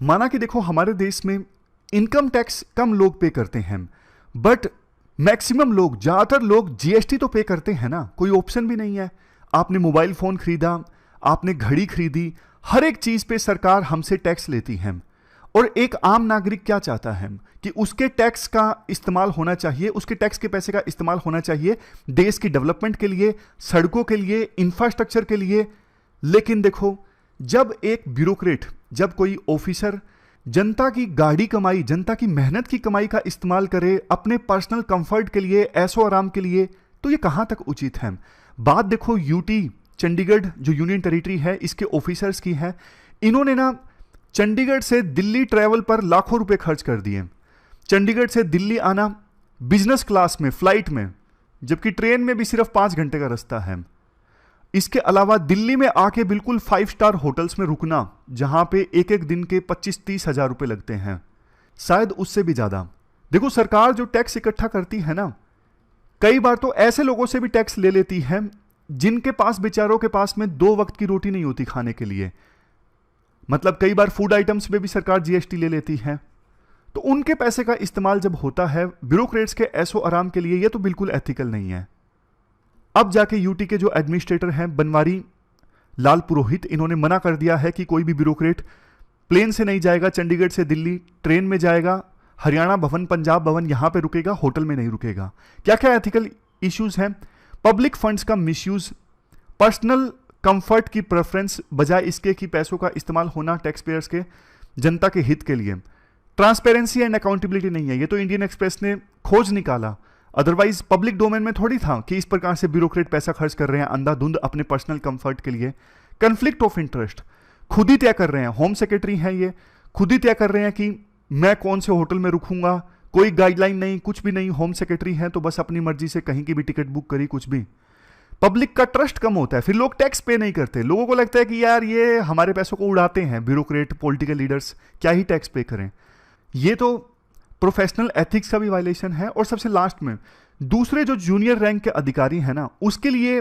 माना कि देखो हमारे देश में इनकम टैक्स कम लोग पे करते हैं, बट मैक्सिमम लोग, ज्यादातर लोग जीएसटी तो पे करते हैं ना। कोई ऑप्शन भी नहीं है। आपने मोबाइल फोन खरीदा, आपने घड़ी खरीदी, हर एक चीज पे सरकार हमसे टैक्स लेती है। और एक आम नागरिक क्या चाहता है कि उसके टैक्स का इस्तेमाल होना चाहिए, उसके टैक्स के पैसे का इस्तेमाल होना चाहिए देश की डेवलपमेंट के लिए, सड़कों के लिए, इंफ्रास्ट्रक्चर के लिए। लेकिन देखो, जब एक ब्यूरोक्रेट, जब कोई ऑफिसर जनता की गाड़ी कमाई, जनता की मेहनत की कमाई का इस्तेमाल करे अपने पर्सनल कंफर्ट के लिए, ऐशो आराम के लिए, तो ये कहां तक उचित है। बात देखो यूटी, चंडीगढ़ जो यूनियन टेरिटरी है, इसके ऑफिसर्स की है। इन्होंने ना चंडीगढ़ से दिल्ली ट्रैवल पर लाखों रुपए खर्च कर दिए। चंडीगढ़ से दिल्ली आना बिजनेस क्लास में, फ्लाइट में, जबकि ट्रेन में भी सिर्फ 5 घंटे का रास्ता है। इसके अलावा दिल्ली में आके बिल्कुल 5 स्टार होटल्स में रुकना, जहां पे एक एक दिन के 25-30 हजार रुपए लगते हैं, शायद उससे भी ज्यादा। देखो, सरकार जो टैक्स इकट्ठा करती है ना, कई बार तो ऐसे लोगों से भी टैक्स ले लेती है जिनके पास, बेचारों के पास में 2 वक्त की रोटी नहीं होती खाने के लिए। मतलब कई बार फूड आइटम्स पे भी सरकार जीएसटी ले लेती है। तो उनके पैसे का इस्तेमाल जब होता है ब्यूरोक्रेट्स के ऐशो आराम के लिए, ये तो बिल्कुल एथिकल नहीं है। अब जाके यूटी के जो एडमिनिस्ट्रेटर हैं बनवारी लाल पुरोहित, इन्होंने मना कर दिया है कि कोई भी ब्यूरोक्रेट प्लेन से नहीं जाएगा चंडीगढ़ से दिल्ली, ट्रेन में जाएगा, हरियाणा भवन, पंजाब भवन, यहां पे रुकेगा, होटल में नहीं रुकेगा। क्या क्या एथिकल इश्यूज हैं? पब्लिक फंड्स का मिसयूज, पर्सनल कंफर्ट की प्रेफरेंस बजाय इसके कि पैसों का इस्तेमाल होना टैक्स पेयर्स के, जनता के हित के लिए। ट्रांसपेरेंसी एंड अकाउंटेबिलिटी नहीं है। ये तो इंडियन एक्सप्रेस ने खोज निकाला, अदरवाइज पब्लिक डोमेन में थोड़ी था कि इस प्रकार से ब्यूरोक्रेट पैसा खर्च कर रहे हैं अंधाधुंध अपने पर्सनल कंफर्ट के लिए। कन्फ्लिक्ट ऑफ इंटरेस्ट खुद ही तय कर रहे हैं, होम सेक्रेटरी हैं ये, खुद ही तय कर रहे हैं कि मैं कौन से होटल में रुकूंगा, कोई गाइडलाइन नहीं, कुछ भी नहीं। होम सेक्रेटरी हैं तो बस अपनी मर्जी से कहीं की भी टिकट बुक करी, कुछ भी। पब्लिक का ट्रस्ट कम होता है, फिर लोग टैक्स पे नहीं करते। लोगों को लगता है कि यार ये हमारे पैसों को उड़ाते हैं ब्यूरोक्रेट, पॉलिटिकल लीडर्स, क्या ही टैक्स पे करें। ये तो प्रोफेशनल एथिक्स का भी वायलेशन है। और सबसे लास्ट में, दूसरे जो जूनियर रैंक के अधिकारी हैं ना, उसके लिए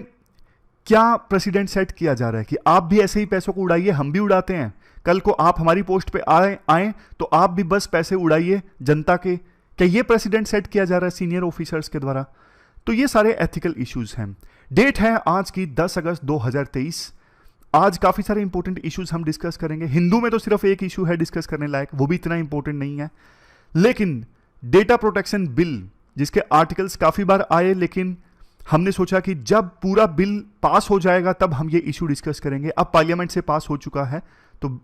क्या प्रेसिडेंट सेट किया जा रहा है कि आप भी ऐसे ही पैसों को उड़ाइए, हम भी उड़ाते हैं, कल को आप हमारी पोस्ट पे आए तो आप भी बस पैसे उड़ाइए जनता के। क्या ये प्रेसिडेंट सेट किया जा रहा है सीनियर ऑफिसर्स के द्वारा? तो ये सारे एथिकल इश्यूज हैं। डेट है आज की 10 अगस्त 2023। आज काफी सारे इंपॉर्टेंट इश्यूज हम डिस्कस करेंगे। हिंदू में तो सिर्फ एक इशू है डिस्कस करने लायक, वो भी इतना इंपॉर्टेंट नहीं है। लेकिन डेटा प्रोटेक्शन बिल, जिसके आर्टिकल्स काफी बार आए, लेकिन हमने सोचा कि जब पूरा बिल पास हो जाएगा तब हम ये इशू डिस्कस करेंगे। अब पार्लियामेंट से पास हो चुका है तो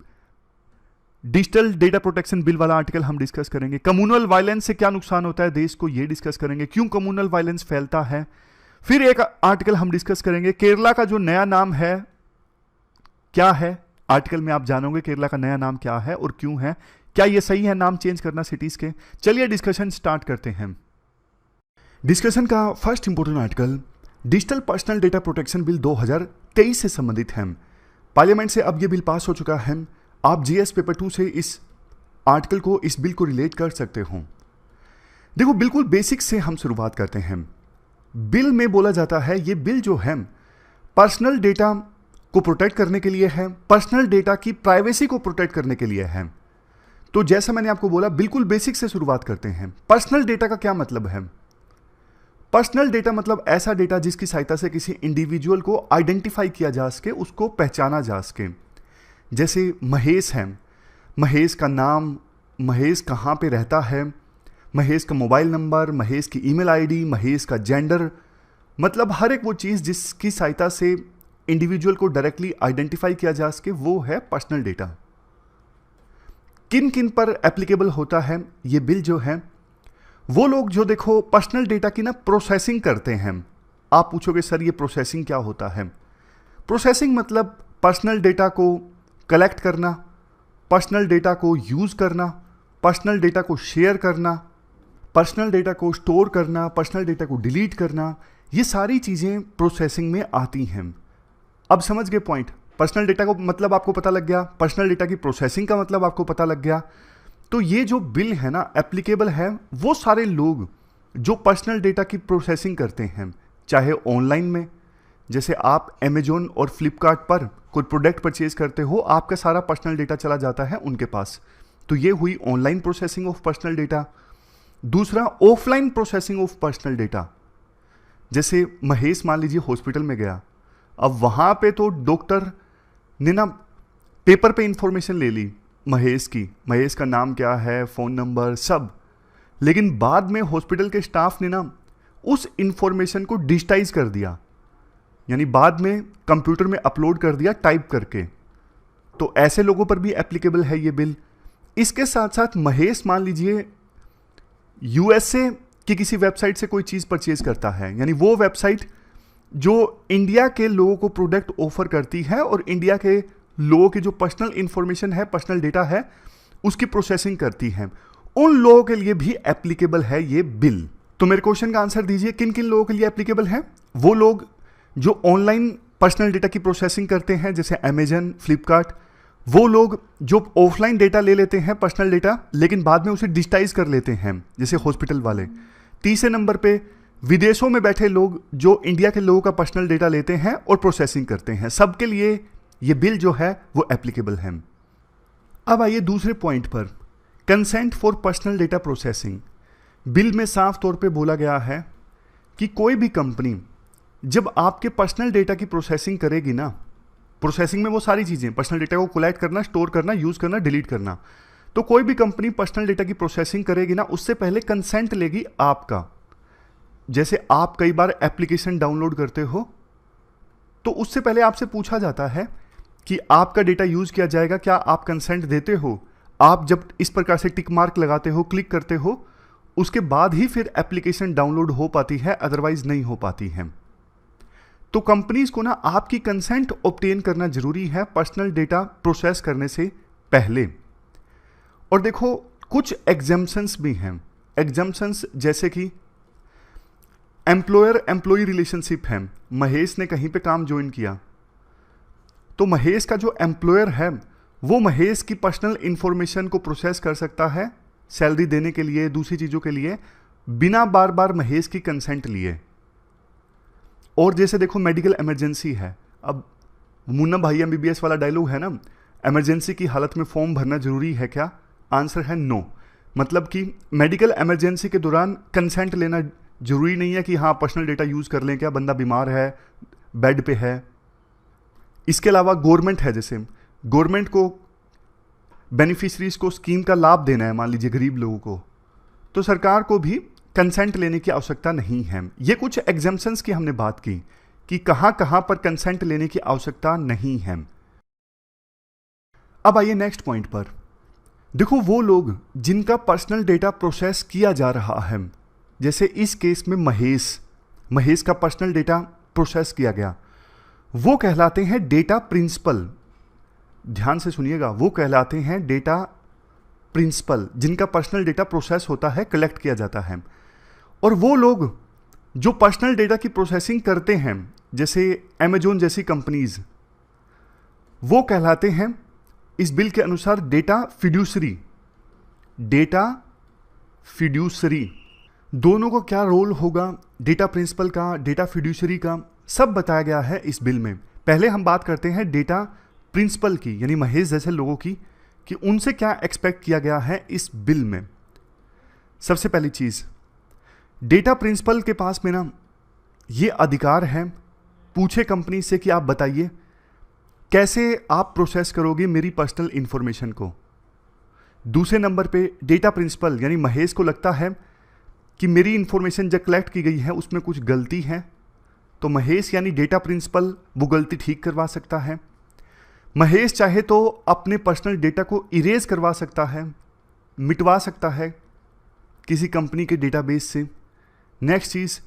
डिजिटल डेटा प्रोटेक्शन बिल वाला आर्टिकल हम डिस्कस करेंगे। कम्युनल वायलेंस से क्या नुकसान होता है देश को, ये डिस्कस करेंगे, क्यों कम्युनल वायलेंस फैलता है। फिर एक आर्टिकल हम डिस्कस करेंगे केरला का जो नया नाम है क्या है। आर्टिकल में आप जानोगे केरला का नया नाम क्या है और क्यों है, क्या ये सही है नाम चेंज करना सिटीज के। चलिए डिस्कशन स्टार्ट करते हैं। डिस्कशन का first important article digital personal data protection bill 2023 से संबंधित है। पार्लियामेंट से अब यह बिल पास हो चुका है। आप जीएस पेपर 2 से इस आर्टिकल को, इस बिल को रिलेट कर सकते हो। देखो, बिल्कुल बेसिक से हम शुरुआत करते हैं। बिल में बोला जाता है, ये बिल जो है पर्सनल डेटा को प्रोटेक्ट करने के लिए है, पर्सनल डेटा की प्राइवेसी को प्रोटेक्ट करने के लिए है। तो जैसा मैंने आपको बोला, बिल्कुल बेसिक से शुरुआत करते हैं। पर्सनल डेटा का क्या मतलब है? पर्सनल डेटा मतलब ऐसा डेटा जिसकी सहायता से किसी इंडिविजुअल को आइडेंटिफाई किया जा सके, उसको पहचाना जा सके। जैसे महेश है, महेश का नाम, महेश कहाँ पे रहता है, महेश का मोबाइल नंबर, महेश की ईमेल आईडी, महेश का जेंडर, मतलब हर एक वो चीज़ जिसकी सहायता से इंडिविजुअल को डायरेक्टली आइडेंटिफाई किया जा सके, वो है पर्सनल डेटा। किन किन पर एप्लीकेबल होता है ये बिल जो है? वो लोग जो देखो पर्सनल डेटा की ना प्रोसेसिंग करते हैं। आप पूछोगे सर ये प्रोसेसिंग क्या होता है? प्रोसेसिंग मतलब पर्सनल डेटा को कलेक्ट करना, पर्सनल डेटा को यूज़ करना, पर्सनल डेटा को शेयर करना, पर्सनल डेटा को स्टोर करना, पर्सनल डेटा को डिलीट करना, ये सारी चीज़ें प्रोसेसिंग में आती हैं। अब समझ गए पॉइंट? पर्सनल डेटा को मतलब आपको पता लग गया, पर्सनल डेटा की प्रोसेसिंग का मतलब आपको पता लग गया। तो ये जो बिल है ना, एप्लीकेबल है वो सारे लोग जो पर्सनल डेटा की प्रोसेसिंग करते हैं, चाहे ऑनलाइन में, जैसे आप अमेजोन और फ्लिपकार्ट पर कोई प्रोडक्ट परचेज करते हो, आपका सारा पर्सनल डेटा चला जाता है उनके पास। तो ये हुई online processing of personal data. दूसरा, offline processing of personal data. जैसे महेश मान लीजिए हॉस्पिटल में गया, अब वहां पे तो डॉक्टर ने ना पेपर पे इंफॉर्मेशन ले ली महेश की, महेश का नाम क्या है, फ़ोन नंबर, सब, लेकिन बाद में हॉस्पिटल के स्टाफ ने ना उस इंफॉर्मेशन को डिजिटाइज कर दिया, यानी बाद में कंप्यूटर में अपलोड कर दिया टाइप करके। तो ऐसे लोगों पर भी एप्लीकेबल है ये बिल। इसके साथ साथ महेश मान लीजिए यूएसए की किसी वेबसाइट से कोई चीज़ परचेज करता है, यानी वो वेबसाइट जो इंडिया के लोगों को प्रोडक्ट ऑफर करती है और इंडिया के लोगों की जो पर्सनल इंफॉर्मेशन है, पर्सनल डेटा है, उसकी प्रोसेसिंग करती है, उन लोगों के लिए भी एप्लीकेबल है ये बिल। तो मेरे क्वेश्चन का आंसर दीजिए, किन किन लोगों के लिए एप्लीकेबल है? वो लोग जो ऑनलाइन पर्सनल डेटा की प्रोसेसिंग करते हैं, जैसे अमेजन, फ्लिपकार्ट। वो लोग जो ऑफलाइन डेटा ले लेते हैं, पर्सनल डेटा, लेकिन बाद में उसे डिजिटाइज कर लेते हैं, जैसे हॉस्पिटल वाले। तीसरे नंबर पे विदेशों में बैठे लोग जो इंडिया के लोगों का पर्सनल डेटा लेते हैं और प्रोसेसिंग करते हैं, सबके लिए ये बिल जो है वो एप्लीकेबल है। अब आइए दूसरे पॉइंट पर, consent for personal data processing. Bill में साफ तौर पे बोला गया है कि कोई भी कंपनी जब आपके पर्सनल डेटा की प्रोसेसिंग करेगी ना, प्रोसेसिंग में वो सारी चीज़ें, पर्सनल डेटा को कलेक्ट करना, स्टोर करना, यूज़ करना, डिलीट करना, तो कोई भी कंपनी पर्सनल डेटा की प्रोसेसिंग करेगी ना, उससे पहले कंसेंट लेगी आपका। जैसे आप कई बार एप्लीकेशन डाउनलोड करते हो तो उससे पहले आपसे पूछा जाता है कि आपका डेटा यूज़ किया जाएगा, क्या आप कंसेंट देते हो? आप जब इस प्रकार से टिक मार्क लगाते हो, क्लिक करते हो, उसके बाद ही फिर एप्लीकेशन डाउनलोड हो पाती है, अदरवाइज नहीं हो पाती है। तो कंपनीज को ना आपकी कंसेंट ऑब्टेन करना जरूरी है पर्सनल डेटा प्रोसेस करने से पहले। और देखो कुछ एग्जम्पशंस भी हैं। एग्जम्पशंस जैसे कि एम्प्लॉयर एम्प्लॉय रिलेशनशिप है। महेश ने कहीं पे काम ज्वाइन किया, तो महेश का जो एम्प्लॉयर है वो महेश की पर्सनल इंफॉर्मेशन को प्रोसेस कर सकता है सैलरी देने के लिए, दूसरी चीज़ों के लिए, बिना बार बार महेश की कंसेंट लिए। और जैसे देखो मेडिकल इमरजेंसी है, अब मुन्ना भाई एमबीबीएस वाला डायलॉग है ना, इमरजेंसी की हालत में फॉर्म भरना जरूरी है क्या? आंसर है नो। मतलब कि मेडिकल इमरजेंसी के दौरान कंसेंट लेना जरूरी नहीं है कि हाँ पर्सनल डेटा यूज़ कर लें, क्या बंदा बीमार है, बेड पे है। इसके अलावा गवर्नमेंट है, जैसे गवर्नमेंट को बेनिफिशरीज को स्कीम का लाभ देना है, मान लीजिए गरीब लोगों को, तो सरकार को भी कंसेंट लेने की आवश्यकता नहीं है। ये कुछ एग्जम्पशंस की हमने बात की कि कहां कहां पर कंसेंट लेने की आवश्यकता नहीं है। अब आइए नेक्स्ट पॉइंट पर। देखो वो लोग जिनका पर्सनल डेटा प्रोसेस किया जा रहा है, जैसे इस केस में महेश का पर्सनल डेटा प्रोसेस किया गया, वो कहलाते हैं डेटा प्रिंसिपल। ध्यान से सुनिएगा, वो कहलाते हैं डेटा प्रिंसिपल, जिनका पर्सनल डेटा प्रोसेस होता है, कलेक्ट किया जाता है। और वो लोग जो पर्सनल डेटा की प्रोसेसिंग करते हैं, जैसे अमेजोन जैसी कंपनीज, वो कहलाते हैं इस बिल के अनुसार डेटा फिड्यूसरी। डेटा फिड्यूसरी, दोनों को क्या रोल होगा, डेटा प्रिंसिपल का, डेटा फिड्यूसरी का, सब बताया गया है इस बिल में। पहले हम बात करते हैं डेटा प्रिंसिपल की, यानी महेश जैसे लोगों की, कि उनसे क्या एक्सपेक्ट किया गया है इस बिल में। सबसे पहली चीज, डेटा प्रिंसिपल के पास में ना ये अधिकार है, पूछे कंपनी से कि आप बताइए कैसे आप प्रोसेस करोगे मेरी पर्सनल इंफॉर्मेशन को। दूसरे नंबर पे डेटा प्रिंसिपल यानी महेश को लगता है कि मेरी इंफॉर्मेशन जब कलेक्ट की गई है उसमें कुछ गलती है, तो महेश यानी डेटा प्रिंसिपल वो गलती ठीक करवा सकता है। महेश चाहे तो अपने पर्सनल डेटा को इरेज करवा सकता है, मिटवा सकता है किसी कंपनी के डेटाबेस से। नेक्स्ट चीज,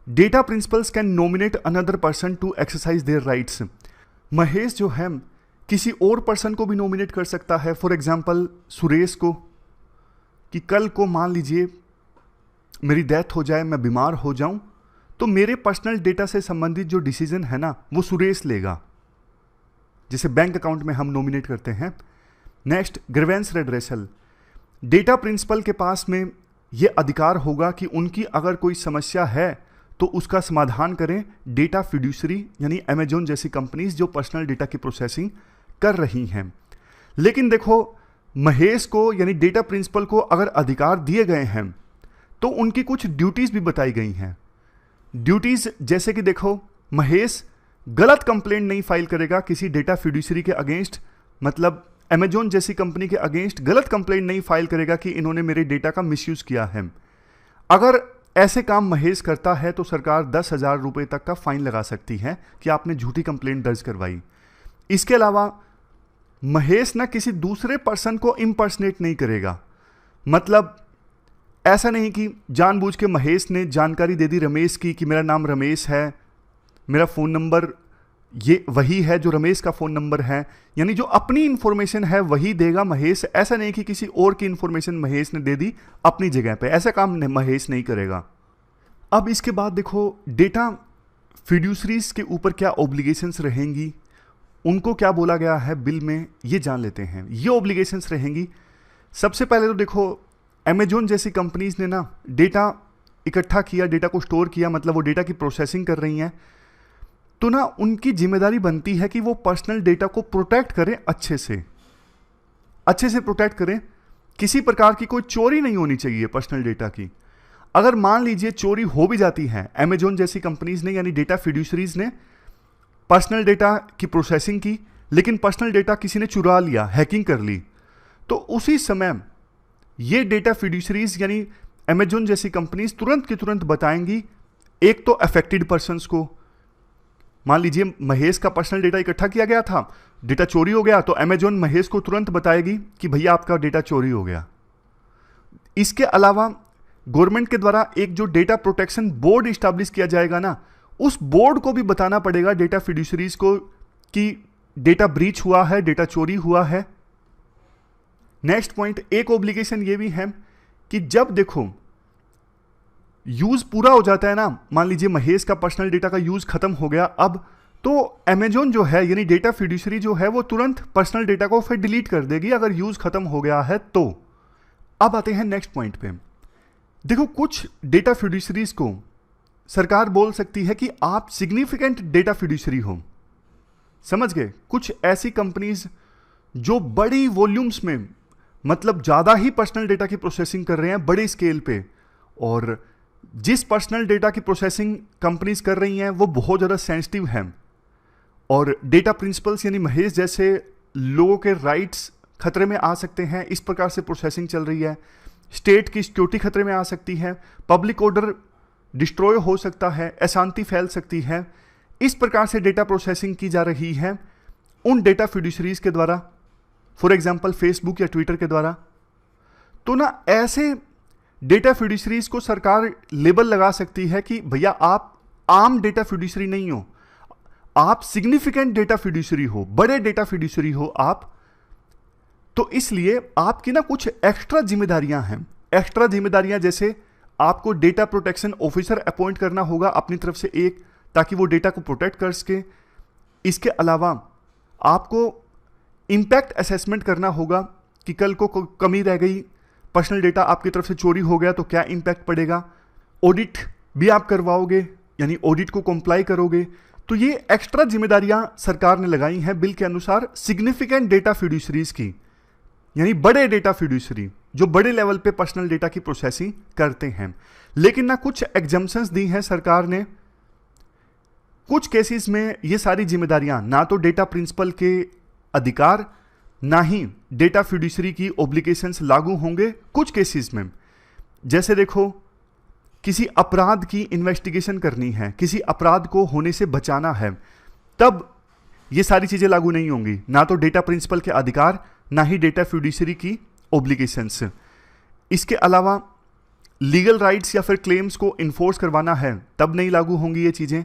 data principals can nominate another person to exercise their rights. Mahesh जो है किसी और पर्सन को भी नॉमिनेट कर सकता है, फॉर एग्जांपल सुरेश को, कि कल को मान लीजिए मेरी डेथ हो जाए, मैं बीमार हो जाऊं, तो मेरे पर्सनल डेटा से संबंधित जो डिसीजन है ना वो सुरेश लेगा, जिसे बैंक अकाउंट में हम नॉमिनेट करते हैं। Next, grievance redressal. Data principal के पास में ये अधिकार होगा कि उनकी अगर कोई समस्या है तो उसका समाधान करें डेटा फिड्यूसरी यानी अमेजोन जैसी कंपनीज जो पर्सनल डेटा की प्रोसेसिंग कर रही हैं। लेकिन देखो महेश को यानी डेटा प्रिंसिपल को अगर अधिकार दिए गए हैं तो उनकी कुछ ड्यूटीज भी बताई गई हैं। ड्यूटीज जैसे कि देखो, महेश गलत कंप्लेंट नहीं फाइल करेगा किसी डेटा फिड्यूसरी के अगेंस्ट, मतलब अमेजोन जैसी कंपनी के अगेंस्ट गलत कंप्लेंट नहीं फाइल करेगा कि इन्होंने मेरे डेटा का मिसयूज किया है। अगर ऐसे काम महेश करता है तो सरकार 10,000 रुपये तक का फाइन लगा सकती है कि आपने झूठी कंप्लेंट दर्ज करवाई। इसके अलावा महेश ना किसी दूसरे पर्सन को इम्पर्सनेट नहीं करेगा, मतलब ऐसा नहीं कि जानबूझ के महेश ने जानकारी दे दी रमेश की कि मेरा नाम रमेश है, मेरा फ़ोन नंबर ये वही है जो रमेश का फ़ोन नंबर है, यानी जो अपनी इंफॉर्मेशन है वही देगा महेश। ऐसा नहीं कि किसी और की इंफॉर्मेशन महेश ने दे दी अपनी जगह पे, ऐसा काम महेश नहीं करेगा। अब इसके बाद देखो, डेटा फिड्यूसरीज के ऊपर क्या ऑब्लिगेशंस रहेंगी, उनको क्या बोला गया है बिल में, ये जान लेते हैं। ये ऑब्लिगेशंस रहेंगी, सबसे पहले तो देखो अमेजोन जैसी कंपनीज ने ना डेटा इकट्ठा किया, डेटा को स्टोर किया, मतलब वो डेटा की प्रोसेसिंग कर रही हैं, तो ना उनकी जिम्मेदारी बनती है कि वो पर्सनल डेटा को प्रोटेक्ट करें, अच्छे से प्रोटेक्ट करें। किसी प्रकार की कोई चोरी नहीं होनी चाहिए पर्सनल डेटा की। अगर मान लीजिए चोरी हो भी जाती है, अमेजोन जैसी कंपनीज ने यानी डेटा फिड्यूसरीज ने पर्सनल डेटा की प्रोसेसिंग की, लेकिन पर्सनल डेटा किसी ने चुरा लिया, हैकिंग कर ली, तो उसी समय ये डेटा फिड्यूसरीज यानी अमेजोन जैसी कंपनीज तुरंत की तुरंत बताएंगी, एक तो अफेक्टेड पर्सन्स को। मान लीजिए महेश का पर्सनल डेटा इकट्ठा किया गया था, डेटा चोरी हो गया, तो अमेजोन महेश को तुरंत बताएगी कि भैया आपका डेटा चोरी हो गया। इसके अलावा गवर्नमेंट के द्वारा एक जो डेटा प्रोटेक्शन बोर्ड इस्टेब्लिश किया जाएगा ना, उस बोर्ड को भी बताना पड़ेगा डेटा फिड्यूसरीज को कि डेटा ब्रीच हुआ है, डेटा चोरी हुआ है। नेक्स्ट पॉइंट, एक ऑब्लिगेशन ये भी है कि जब देखो यूज पूरा हो जाता है ना, मान लीजिए महेश का पर्सनल डेटा का यूज खत्म हो गया अब, तो अमेजोन जो है यानी डेटा फिड्यूसरी जो है वो तुरंत पर्सनल डेटा को फिर डिलीट कर देगी अगर यूज खत्म हो गया है तो। अब आते हैं नेक्स्ट पॉइंट पे। देखो कुछ डेटा फिड्यूसरीज को सरकार बोल सकती है कि आप सिग्निफिकेंट डेटा फिड्यूसरी हो, समझ गए। कुछ ऐसी कंपनीज जो बड़ी वॉल्यूम्स में, मतलब ज़्यादा ही पर्सनल डेटा की प्रोसेसिंग कर रहे हैं बड़े स्केल पे, और जिस पर्सनल डेटा की प्रोसेसिंग कंपनीज कर रही हैं वो बहुत ज़्यादा सेंसिटिव है, और डेटा प्रिंसिपल्स यानी महेश जैसे लोगों के राइट्स खतरे में आ सकते हैं। इस प्रकार से प्रोसेसिंग चल रही है, स्टेट की सिक्योरिटी खतरे में आ सकती है, पब्लिक ऑर्डर डिस्ट्रॉय हो सकता है, अशांति फैल सकती है। इस प्रकार से डेटा प्रोसेसिंग की जा रही है उन डेटा फिड्यूसरीज के द्वारा, फॉर एग्जांपल फेसबुक या ट्विटर के द्वारा। तो ना ऐसे डेटा फिड्यूसरीज को सरकार लेबल लगा सकती है कि भैया आप आम डेटा फिड्यूसरी नहीं हो, आप सिग्निफिकेंट डेटा फिड्यूसरी हो, बड़े डेटा फिड्यूसरी हो आप। तो इसलिए आपकी ना कुछ एक्स्ट्रा जिम्मेदारियां हैं। एक्स्ट्रा जिम्मेदारियां जैसे आपको डेटा प्रोटेक्शन ऑफिसर अपॉइंट करना होगा अपनी तरफ से एक, ताकि वो डेटा को प्रोटेक्ट कर सके। इसके अलावा आपको इम्पैक्ट असेसमेंट करना होगा कि कल को कमी रह गई, पर्सनल डेटा आपकी तरफ से चोरी हो गया तो क्या इम्पैक्ट पड़ेगा। ऑडिट भी आप करवाओगे, यानी ऑडिट को कंप्लाई करोगे। तो ये एक्स्ट्रा जिम्मेदारियां सरकार ने लगाई हैं बिल के अनुसार सिग्निफिकेंट डेटा फिड्यूसरीज की, यानी बड़े डेटा फिड्यूसरी जो बड़े लेवल पे पर्सनल डेटा की प्रोसेसिंग करते हैं। लेकिन ना कुछ एग्जम्पशंस दी हैं सरकार ने। कुछ केसेस में ये सारी जिम्मेदारियां ना तो डेटा प्रिंसिपल के अधिकार ना ही डेटा फिड्यूसरी की ऑब्लिगेशंस लागू होंगे कुछ केसेस में। जैसे देखो किसी अपराध की इन्वेस्टिगेशन करनी है, किसी अपराध को होने से बचाना है, तब ये सारी चीजें लागू नहीं होंगी, ना तो डेटा प्रिंसिपल के अधिकार ना ही डेटा फिड्यूसरी की ऑब्लिगेशंस। इसके अलावा लीगल राइट्स या फिर क्लेम्स को इन्फोर्स करवाना है तब नहीं लागू होंगी ये चीजें।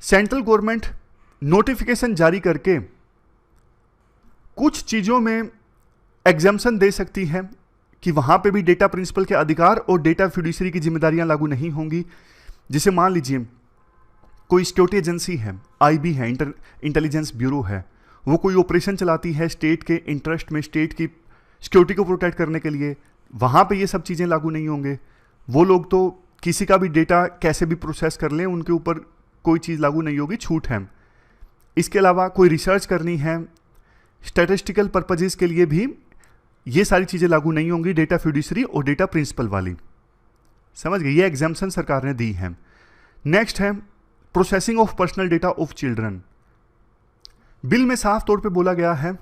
सेंट्रल गवर्नमेंट नोटिफिकेशन जारी करके कुछ चीजों में एग्जम्पशन दे सकती है कि वहां पे भी डेटा प्रिंसिपल के अधिकार और डेटा फिड्यूसरी की जिम्मेदारियां लागू नहीं होंगी। जैसे मान लीजिए कोई सिक्योरिटी एजेंसी है, आईबी है, इंटेलिजेंस ब्यूरो है, वो कोई ऑपरेशन चलाती है स्टेट के इंटरेस्ट में, स्टेट की सिक्योरिटी को प्रोटेक्ट करने के लिए, वहाँ पे ये सब चीज़ें लागू नहीं होंगे। वो लोग तो किसी का भी डेटा कैसे भी प्रोसेस कर लें, उनके ऊपर कोई चीज़ लागू नहीं होगी, छूट है। इसके अलावा कोई रिसर्च करनी है स्टैटिस्टिकल पर्पजेज़ के लिए भी ये सारी चीज़ें लागू नहीं होंगी, डेटा फिड्यूसरी और डेटा प्रिंसिपल वाली। समझ गए, ये एग्जाम्पशन सरकार ने दी है। नेक्स्ट है processing of personal data of children. Bill में साफ तौर पे बोला गया है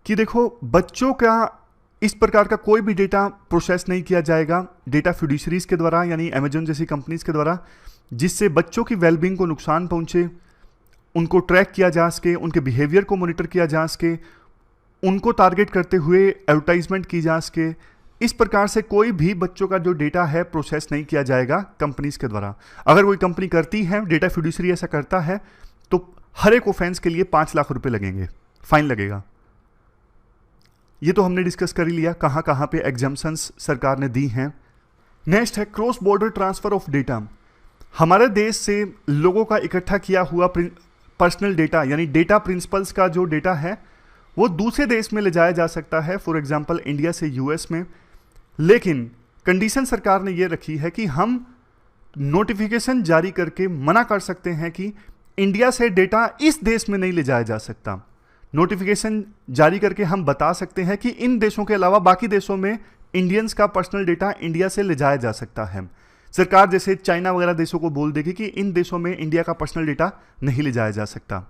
कि देखो, बच्चों का इस प्रकार का कोई भी डेटा प्रोसेस नहीं किया जाएगा डेटा फिड्यूसरीज के द्वारा, यानी अमेजन जैसी कंपनीज के द्वारा, जिससे बच्चों की वेलबींग को नुकसान पहुंचे, उनको ट्रैक किया जा सके, उनके बिहेवियर को मॉनिटर किया जा सके, उनको टारगेट करते हुए एडवर्टाइजमेंट की जा सके। इस प्रकार से कोई भी बच्चों का जो डेटा है प्रोसेस नहीं किया जाएगा कंपनीज के द्वारा। अगर कोई कंपनी करती है, डेटा फिड्यूसरी ऐसा करता है, तो हर एक ऑफेंस के लिए 5 लाख रुपए लगेंगे, फाइन लगेगा। ये तो हमने डिस्कस कर ही लिया कहाँ कहाँ पे एग्जाम्पशंस सरकार ने दी हैं। नेक्स्ट है cross border transfer of data. हमारे देश से लोगों का इकट्ठा किया हुआ पर्सनल डेटा, यानी डेटा प्रिंसिपल्स का जो डेटा है वो दूसरे देश में ले जाया जा सकता है, फॉर एग्जांपल इंडिया से यूएस में। लेकिन कंडीशन सरकार ने ये रखी है कि हम नोटिफिकेशन जारी करके मना कर सकते हैं कि इंडिया से डेटा इस देश में नहीं ले जाया जा सकता। नोटिफिकेशन जारी करके हम बता सकते हैं कि इन देशों के अलावा बाकी देशों में इंडियंस का पर्सनल डेटा इंडिया से ले जाया जा सकता है। सरकार जैसे चाइना वगैरह देशों को बोल देगी कि इन देशों में इंडिया का पर्सनल डेटा नहीं ले जाया जा सकता।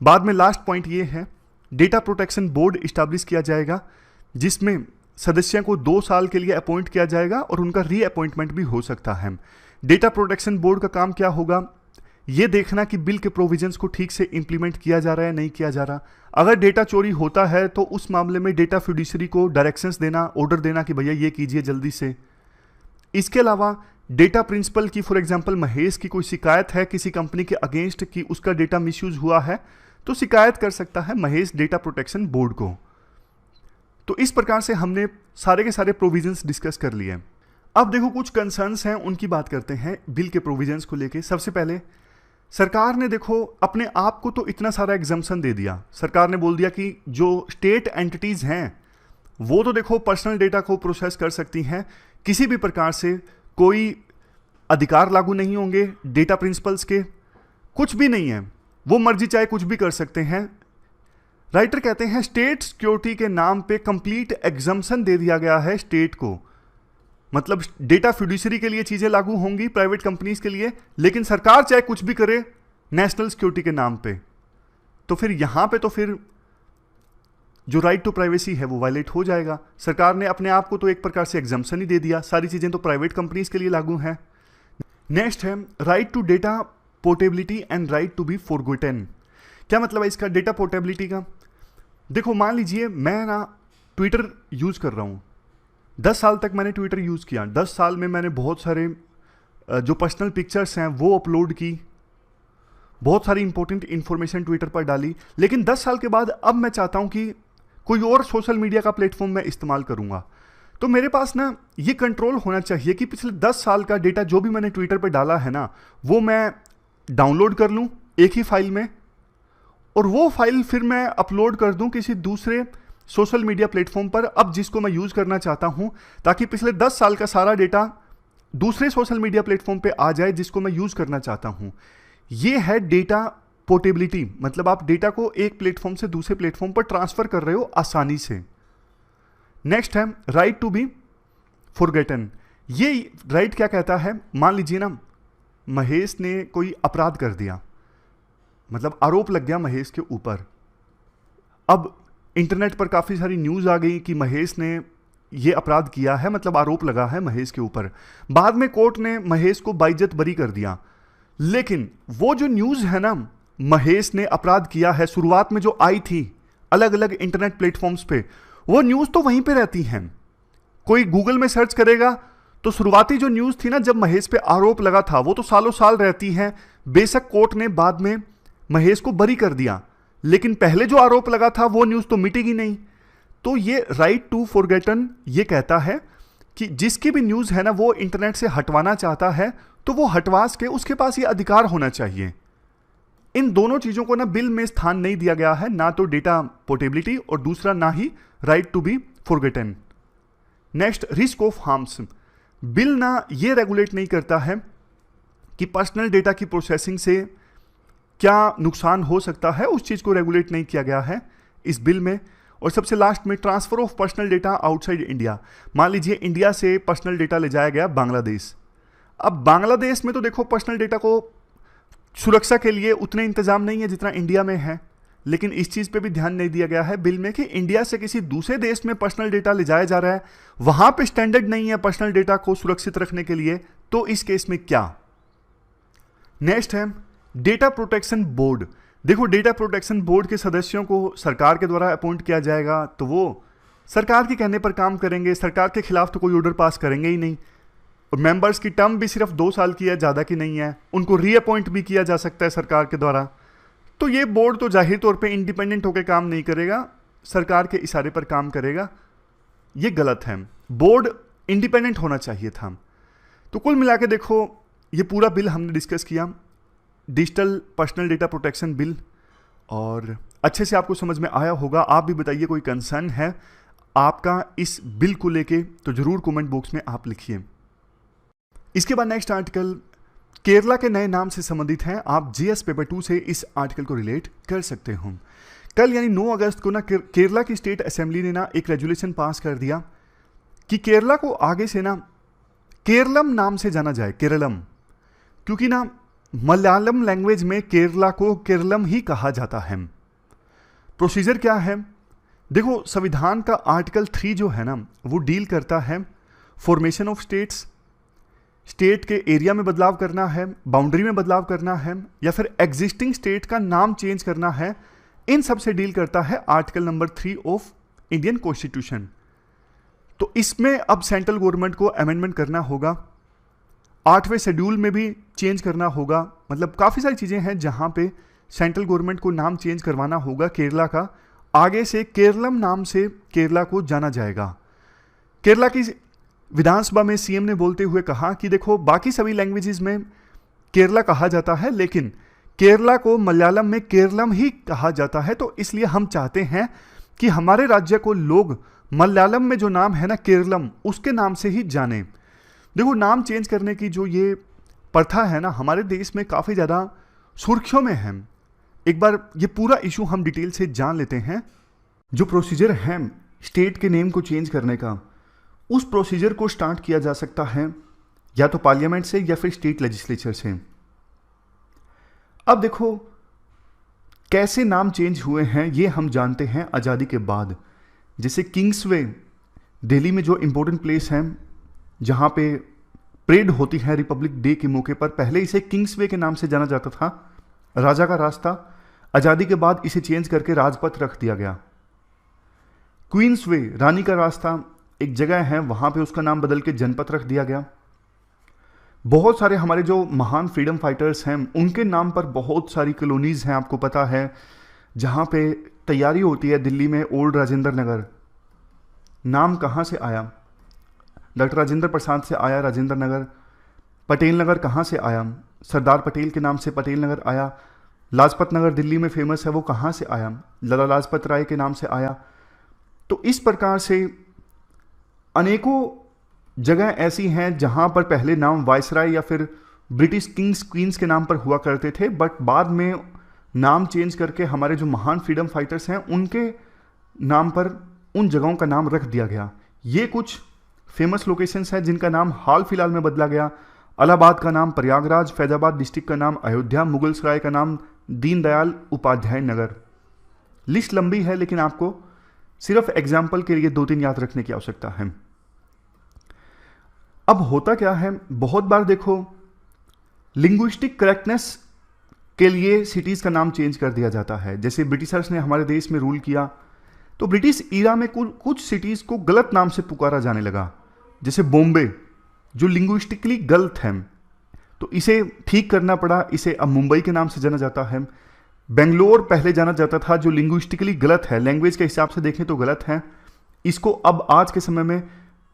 बाद में लास्ट पॉइंट ये है, डेटा प्रोटेक्शन बोर्ड इस्टेब्लिश किया जाएगा, जिसमें सदस्यों को 2 साल के लिए अपॉइंट किया जाएगा और उनका रीअपॉइंटमेंट भी हो सकता है। डेटा प्रोटेक्शन बोर्ड का काम क्या होगा, ये देखना कि बिल के प्रोविजंस को ठीक से इंप्लीमेंट किया जा रहा है, नहीं किया जा रहा। अगर डेटा चोरी होता है तो उस मामले में डेटा फिड्यूसरी को डायरेक्शंस देना, ऑर्डर देना कि भैया ये कीजिए जल्दी से। इसके अलावा डेटा प्रिंसिपल की, फॉर एग्जांपल महेश की कोई शिकायत है किसी कंपनी के अगेंस्ट कि उसका डेटा मिसयूज हुआ है, तो शिकायत कर सकता है महेश डेटा प्रोटेक्शन बोर्ड को। तो इस प्रकार से हमने सारे के सारे प्रोविजंस डिस्कस कर लिए। अब देखो कुछ कंसर्न्स हैं, उनकी बात करते हैं बिल के प्रोविजंस को लेके। सबसे पहले सरकार ने देखो अपने आप को तो इतना सारा एग्जाम्पशन दे दिया। सरकार ने बोल दिया कि जो स्टेट एंटिटीज हैं वो तो देखो पर्सनल डेटा को प्रोसेस कर सकती हैं, किसी भी प्रकार से कोई अधिकार लागू नहीं होंगे डेटा प्रिंसिपल्स के, कुछ भी नहीं है, वो मर्जी चाहे कुछ भी कर सकते हैं। राइटर कहते हैं स्टेट सिक्योरिटी के नाम पे कंप्लीट एग्जम्पशन दे दिया गया है स्टेट को, मतलब डेटा फिड्यूसरी के लिए चीजें लागू होंगी प्राइवेट कंपनीज के लिए, लेकिन सरकार चाहे कुछ भी करे नेशनल सिक्योरिटी के नाम पे, तो फिर यहां पे तो फिर जो राइट टू प्राइवेसी है वो वायलेट हो जाएगा। सरकार ने अपने आप को तो एक प्रकार से एग्जम्पशन ही दे दिया, सारी चीजें तो प्राइवेट कंपनीज के लिए लागू हैं। नेक्स्ट है right to data portability and right to be forgotten. क्या मतलब है इसका, डेटा पोर्टेबिलिटी का? देखो मान लीजिए मैं ना ट्विटर यूज कर रहा हूं, 10 साल तक मैंने ट्विटर यूज किया, 10 साल में मैंने बहुत सारे जो पर्सनल पिक्चर्स हैं वो अपलोड की, बहुत सारी इंपॉर्टेंट इंफॉर्मेशन ट्विटर पर डाली। लेकिन 10 साल के बाद अब मैं चाहता हूं कि कोई और सोशल मीडिया का प्लेटफॉर्म मैं इस्तेमाल करूंगा, तो मेरे पास ना ये कंट्रोल होना चाहिए कि पिछले 10 साल का डेटा जो भी मैंने ट्विटर पर डाला है ना, वो मैं डाउनलोड कर लूं एक ही फाइल में, और वो फाइल फिर मैं अपलोड कर दूं किसी दूसरे सोशल मीडिया प्लेटफॉर्म पर, अब जिसको मैं यूज करना चाहता हूं, ताकि पिछले 10 साल का सारा डेटा दूसरे सोशल मीडिया प्लेटफॉर्म पे आ जाए जिसको मैं यूज करना चाहता हूं। ये है डेटा पोर्टेबिलिटी, मतलब आप डेटा को एक प्लेटफॉर्म से दूसरे प्लेटफॉर्म पर ट्रांसफर कर रहे हो आसानी से। नेक्स्ट है राइट टू बी फॉरगॉटन। ये राइट क्या कहता है, मान लीजिए ना महेश ने कोई अपराध कर दिया, मतलब आरोप लग गया महेश के ऊपर। अब इंटरनेट पर काफी सारी न्यूज आ गई कि महेश ने ये अपराध किया है, मतलब आरोप लगा है महेश के ऊपर। बाद में कोर्ट ने महेश को बाइज्जत बरी कर दिया, लेकिन वो जो न्यूज है ना महेश ने अपराध किया है शुरुआत में जो आई थी अलग अलग इंटरनेट प्लेटफॉर्म्स पे, वो न्यूज तो वहीं पे रहती हैं। कोई गूगल में सर्च करेगा तो शुरुआती जो न्यूज थी ना जब महेश पे आरोप लगा था वो तो सालों साल रहती है। बेशक कोर्ट ने बाद में महेश को बरी कर दिया, लेकिन पहले जो आरोप लगा था वो न्यूज तो मिटेगी नहीं। तो ये राइट टू फॉरगॉटन ये कहता है कि जिसकी भी न्यूज है ना वो इंटरनेट से हटवाना चाहता है तो वो हटवा के उसके पास ये अधिकार होना चाहिए। इन दोनों चीजों को ना बिल में स्थान नहीं दिया गया है, ना तो डेटा पोर्टेबिलिटी और दूसरा ना ही right to be forgotten. Next risk of harms. Bill ना ये रेगुलेट नहीं करता है कि पर्सनल डेटा की प्रोसेसिंग से क्या नुकसान हो सकता है, उस चीज को रेगुलेट नहीं किया गया है इस बिल में। और सबसे लास्ट में transfer of personal data outside India. मान लीजिए इंडिया से पर्सनल डेटा ले जाया गया बांग्लादेश। अब बांग्लादेश में तो देखो पर्सनल डेटा को सुरक्षा के लिए उतने इंतजाम नहीं है जितना इंडिया में है, लेकिन इस चीज़ पे भी ध्यान नहीं दिया गया है बिल में कि इंडिया से किसी दूसरे देश में पर्सनल डेटा ले जाया जा रहा है, वहां पे स्टैंडर्ड नहीं है पर्सनल डेटा को सुरक्षित रखने के लिए, तो इस केस में क्या। नेक्स्ट है डेटा प्रोटेक्शन बोर्ड। देखो डेटा प्रोटेक्शन बोर्ड के सदस्यों को सरकार के द्वारा अपॉइंट किया जाएगा, तो वो सरकार के कहने पर काम करेंगे, सरकार के खिलाफ तो कोई ऑर्डर पास करेंगे ही नहीं। और मेंबर्स की टर्म भी सिर्फ 2 साल की है, ज़्यादा की नहीं है, उनको रीअपॉइंट भी किया जा सकता है सरकार के द्वारा। तो ये बोर्ड तो जाहिर तौर पे इंडिपेंडेंट होकर काम नहीं करेगा, सरकार के इशारे पर काम करेगा, ये गलत है। बोर्ड इंडिपेंडेंट होना चाहिए था। तो कुल मिला के देखो ये पूरा बिल हमने डिस्कस किया, digital personal data protection bill, और अच्छे से आपको समझ में आया होगा। आप भी बताइए कोई कंसर्न है आपका इस बिल को लेके तो जरूर कमेंट बॉक्स में आप लिखिए। इसके बाद नेक्स्ट आर्टिकल केरला के नए नाम से संबंधित है। आप जीएस पेपर 2 से इस आर्टिकल को रिलेट कर सकते हो। कल यानी 9 अगस्त को ना केरला की स्टेट असेंबली ने ना एक रेजुलेशन पास कर दिया कि केरला को आगे से ना केरलम नाम से जाना जाए, केरलम, क्योंकि ना मलयालम लैंग्वेज में केरला को केरलम ही कहा जाता है। प्रोसीजर क्या है, देखो संविधान का आर्टिकल 3 जो है ना वो डील करता है फॉर्मेशन ऑफ स्टेट्स, स्टेट के एरिया में बदलाव करना है, बाउंड्री में बदलाव करना है, या फिर एग्जिस्टिंग स्टेट का नाम चेंज करना है, इन सब से डील करता है article number 3 of Indian constitution. तो इसमें अब सेंट्रल गवर्नमेंट को अमेंडमेंट करना होगा, 8वें शेड्यूल में भी चेंज करना होगा, मतलब काफ़ी सारी चीज़ें हैं जहां पे सेंट्रल गवर्नमेंट को नाम चेंज करवाना होगा केरला का। आगे से केरलम नाम से केरला को जाना जाएगा। केरला की विधानसभा में सीएम ने बोलते हुए कहा कि देखो बाकी सभी लैंग्वेजेस में केरला कहा जाता है, लेकिन केरला को मलयालम में केरलम ही कहा जाता है, तो इसलिए हम चाहते हैं कि हमारे राज्य को लोग मलयालम में जो नाम है ना केरलम, उसके नाम से ही जाने। देखो नाम चेंज करने की जो ये प्रथा है ना हमारे देश में काफ़ी ज़्यादा सुर्खियों में है। एक बार ये पूरा इशू हम डिटेल से जान लेते हैं। जो प्रोसीजर है स्टेट के नेम को चेंज करने का, उस प्रोसीजर को स्टार्ट किया जा सकता है या तो पार्लियामेंट से या फिर स्टेट लेजिस्लेचर से। अब देखो कैसे नाम चेंज हुए हैं ये हम जानते हैं आज़ादी के बाद। जैसे किंग्सवे दिल्ली में जो इम्पोर्टेंट प्लेस है जहां पे परेड होती है रिपब्लिक डे के मौके पर, पहले इसे किंग्सवे के नाम से जाना जाता था, राजा का रास्ता। आज़ादी के बाद इसे चेंज करके राजपथ रख दिया गया। क्वींसवे रानी का रास्ता एक जगह है, वहां पे उसका नाम बदल के जनपथ रख दिया गया। बहुत सारे हमारे जो महान फ्रीडम फाइटर्स हैं उनके नाम पर बहुत सारी कॉलोनीज हैं, आपको पता है, जहां पे तैयारी होती है। दिल्ली में ओल्ड राजेंद्र नगर नाम कहां से आया, डॉक्टर राजेंद्र प्रसाद से आया राजेंद्र नगर। पटेल नगर कहां से आया, सरदार पटेल के नाम से पटेल नगर आया। लाजपत नगर दिल्ली में फेमस है, वो कहां से आया, लाला लाजपत राय के नाम से आया। तो इस प्रकार से अनेकों जगह ऐसी हैं जहां पर पहले नाम वायसराय या फिर ब्रिटिश किंग्स क्वींस के नाम पर हुआ करते थे, बट बाद में नाम चेंज करके हमारे जो महान फ्रीडम फाइटर्स हैं उनके नाम पर उन जगहों का नाम रख दिया गया। ये कुछ फेमस लोकेशंस हैं जिनका नाम हाल फिलहाल में बदला गया। इलाहाबाद का नाम प्रयागराज, फैजाबाद डिस्ट्रिक्ट का नाम अयोध्या, मुगलसराय का नाम दीनदयाल उपाध्याय नगर। लिस्ट लंबी है लेकिन आपको सिर्फ एग्जाम्पल के लिए 2-3 याद रखने की आवश्यकता है। अब होता क्या है, बहुत बार देखो लिंग्विस्टिक करेक्टनेस के लिए सिटीज का नाम चेंज कर दिया जाता है। जैसे ब्रिटिशर्स ने हमारे देश में रूल किया तो ब्रिटिश ईरा में कुछ सिटीज को गलत नाम से पुकारा जाने लगा। जैसे बॉम्बे जो लिंग्विस्टिकली गलत है, तो इसे ठीक करना पड़ा, इसे अब मुंबई के नाम से जाना जाता है। बेंगलोर पहले जाना जाता था जो लिंग्विस्टिकली गलत है, लैंग्वेज के हिसाब से देखें तो गलत है, इसको अब आज के समय में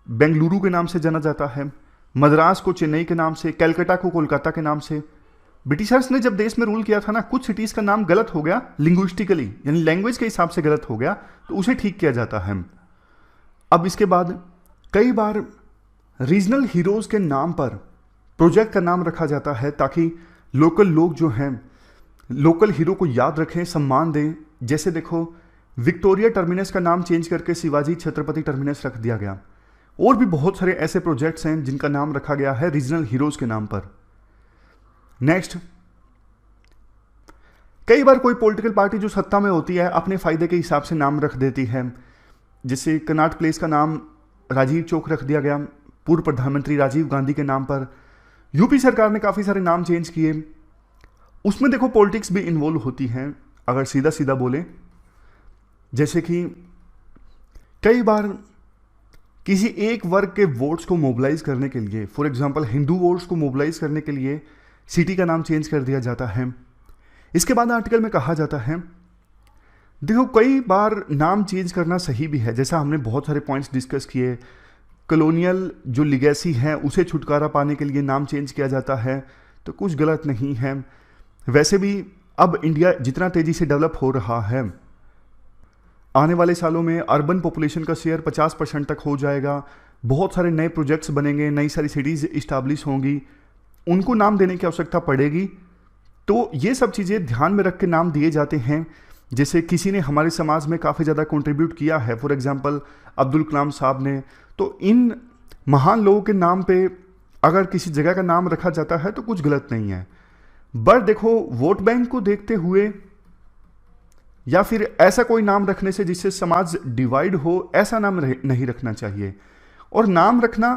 बेंगलुरु के नाम से जाना जाता है। मद्रास को चेन्नई के नाम से, कलकत्ता को कोलकाता के नाम से। ब्रिटिशर्स ने जब देश में रूल किया था ना, कुछ सिटीज का नाम गलत हो गया लिंग्विस्टिकली, यानी लैंग्वेज के हिसाब से गलत हो गया, तो उसे ठीक किया जाता है। अब इसके बाद कई बार रीजनल हीरोज के नाम पर प्रोजेक्ट का नाम रखा जाता है ताकि लोकल लोग जो हैं लोकल हीरो को याद रखें, सम्मान दें। जैसे देखो विक्टोरिया टर्मिनस का नाम चेंज करके शिवाजी छत्रपति टर्मिनस रख दिया गया। और भी बहुत सारे ऐसे प्रोजेक्ट्स हैं जिनका नाम रखा गया है रीजनल हीरोज के नाम पर। नेक्स्ट, कई बार कोई पॉलिटिकल पार्टी जो सत्ता में होती है अपने फायदे के हिसाब से नाम रख देती है। जैसे कनॉट प्लेस का नाम राजीव चौक रख दिया गया पूर्व प्रधानमंत्री राजीव गांधी के नाम पर। यूपी सरकार ने काफ़ी सारे नाम चेंज किए। उसमें देखो पॉलिटिक्स भी इन्वॉल्व होती है अगर सीधा सीधा बोले। जैसे कि कई बार किसी एक वर्ग के वोट्स को मोबिलाइज करने के लिए, फॉर एग्जांपल हिंदू वोट्स को मोबिलाइज करने के लिए सिटी का नाम चेंज कर दिया जाता है। इसके बाद आर्टिकल में कहा जाता है, देखो कई बार नाम चेंज करना सही भी है, जैसा हमने बहुत सारे पॉइंट्स डिस्कस किए। कॉलोनियल जो लिगेसी है उसे छुटकारा पाने के लिए नाम चेंज किया जाता है, तो कुछ गलत नहीं है। वैसे भी अब इंडिया जितना तेजी से डेवलप हो रहा है, आने वाले सालों में अर्बन पॉपुलेशन का शेयर 50% तक हो जाएगा। बहुत सारे नए प्रोजेक्ट्स बनेंगे, नई सारी सिटीज़ इस्टेब्लिश होंगी, उनको नाम देने की आवश्यकता पड़ेगी। तो ये सब चीज़ें ध्यान में रख के नाम दिए जाते हैं। जैसे किसी ने हमारे समाज में काफ़ी ज़्यादा कंट्रीब्यूट किया है, फॉर एग्जांपल अब्दुल कलाम साहब ने, तो इन महान लोगों के नाम पे अगर किसी जगह का नाम रखा जाता है तो कुछ गलत नहीं है। बट देखो वोट बैंक को देखते हुए या फिर ऐसा कोई नाम रखने से जिससे समाज डिवाइड हो, ऐसा नाम नहीं रखना चाहिए। और नाम रखना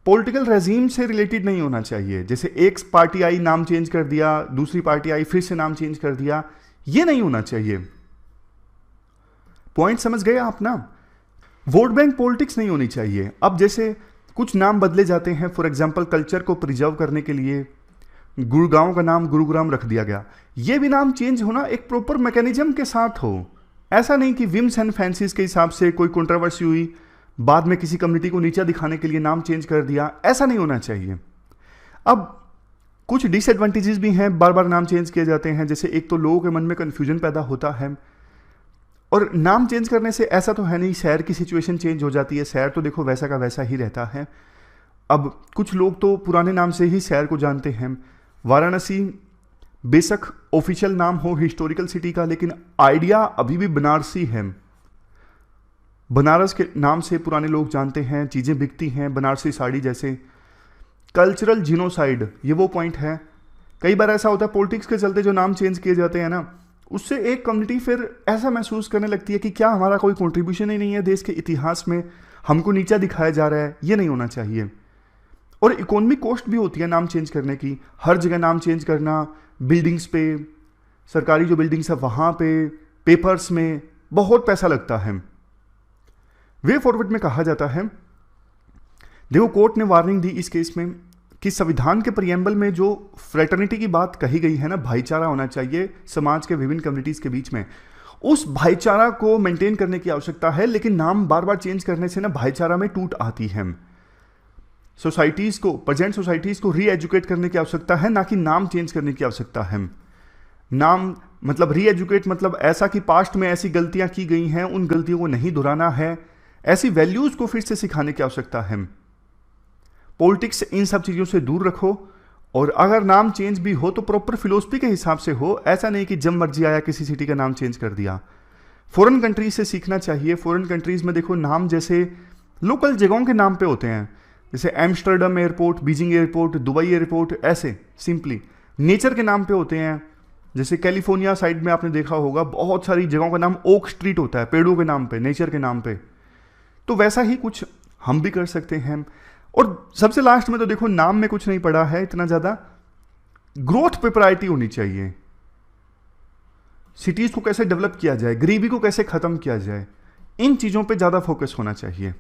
पॉलिटिकल रेजीम से रिलेटेड नहीं होना चाहिए। जैसे एक पार्टी आई नाम चेंज कर दिया, दूसरी पार्टी आई फिर से नाम चेंज कर दिया, ये नहीं होना चाहिए। पॉइंट समझ गए आप ना? वोट बैंक पॉलिटिक्स नहीं होनी चाहिए। अब जैसे कुछ नाम बदले जाते हैं, फॉर एग्जांपल कल्चर को प्रिजर्व करने के लिए गुड़गांव का नाम गुरुग्राम रख दिया गया। ये भी नाम चेंज होना एक प्रॉपर मैकेनिज्म के साथ हो। ऐसा नहीं कि विम्स एंड फैंसीज के हिसाब से कोई कंट्रोवर्सी हुई, बाद में किसी कम्युनिटी को नीचा दिखाने के लिए नाम चेंज कर दिया, ऐसा नहीं होना चाहिए। अब कुछ डिसएडवांटेजेस भी हैं, बार बार नाम चेंज किए जाते हैं। जैसे एक तो लोगों के मन में कन्फ्यूजन पैदा होता है, और नाम चेंज करने से ऐसा तो है नहीं शहर की सिचुएशन चेंज हो जाती है। शहर तो देखो वैसा का वैसा ही रहता है। अब कुछ लोग तो पुराने नाम से ही शहर को जानते हैं। वाराणसी बेशक ऑफिशियल नाम हो हिस्टोरिकल सिटी का, लेकिन आइडिया अभी भी बनारसी है। बनारस के नाम से पुराने लोग जानते हैं, चीज़ें बिकती हैं बनारसी साड़ी जैसे। कल्चरल जिनोसाइड, ये वो पॉइंट है। कई बार ऐसा होता है पॉलिटिक्स के चलते जो नाम चेंज किए जाते हैं ना, उससे एक कम्युनिटी फिर ऐसा महसूस करने लगती है कि क्या हमारा कोई कंट्रीब्यूशन ही नहीं है देश के इतिहास में, हमको नीचा दिखाया जा रहा है। ये नहीं होना चाहिए। और इकोनॉमिक कॉस्ट भी होती है नाम चेंज करने की। हर जगह नाम चेंज करना, बिल्डिंग्स पे, सरकारी जो बिल्डिंग्स है वहाँ पे, पेपर्स में बहुत पैसा लगता है। वे फॉरवर्ड में कहा जाता है, देखो कोर्ट ने वार्निंग दी इस केस में कि संविधान के प्रियम्बल में जो फ्रेटर्निटी की बात कही गई है ना, भाईचारा होना चाहिए समाज के विभिन्न कम्युनिटीज़ के बीच में, उस भाईचारा को मेंटेन करने की आवश्यकता है। लेकिन नाम बार बार चेंज करने से ना भाईचारा में टूट आती है। सोसाइटीज़ को, प्रेजेंट सोसाइटीज़ को री एजुकेट करने की आवश्यकता है, ना कि नाम चेंज करने की आवश्यकता है। नाम मतलब री एजुकेट मतलब ऐसा कि पास्ट में ऐसी गलतियां की गई हैं, उन गलतियों को नहीं दोहराना है, ऐसी वैल्यूज़ को फिर से सिखाने की आवश्यकता है। पॉलिटिक्स इन सब चीज़ों से दूर रखो, और अगर नाम चेंज भी हो तो प्रॉपर फिलोसफी के हिसाब से हो। ऐसा नहीं कि जब मर्जी आया किसी सिटी का नाम चेंज कर दिया। फॉरेन कंट्रीज से सीखना चाहिए। फॉरेन कंट्रीज में देखो नाम जैसे लोकल जगहों के नाम पे होते हैं, जैसे Amsterdam airport, Beijing airport, Dubai airport, ऐसे सिंपली नेचर के नाम पे होते हैं। जैसे कैलिफोर्निया साइड में आपने देखा होगा बहुत सारी जगहों का नाम ओक स्ट्रीट होता है, पेड़ों के नाम पे, नेचर के नाम पे। तो वैसा ही कुछ हम भी कर सकते हैं। और सबसे लास्ट में तो देखो नाम में कुछ नहीं पड़ा है इतना ज़्यादा, ग्रोथ पे प्रायोरिटी होनी चाहिए। सिटीज़ को कैसे डेवलप किया जाए, गरीबी को कैसे ख़त्म किया जाए, इन चीज़ों पे ज़्यादा फोकस होना चाहिए।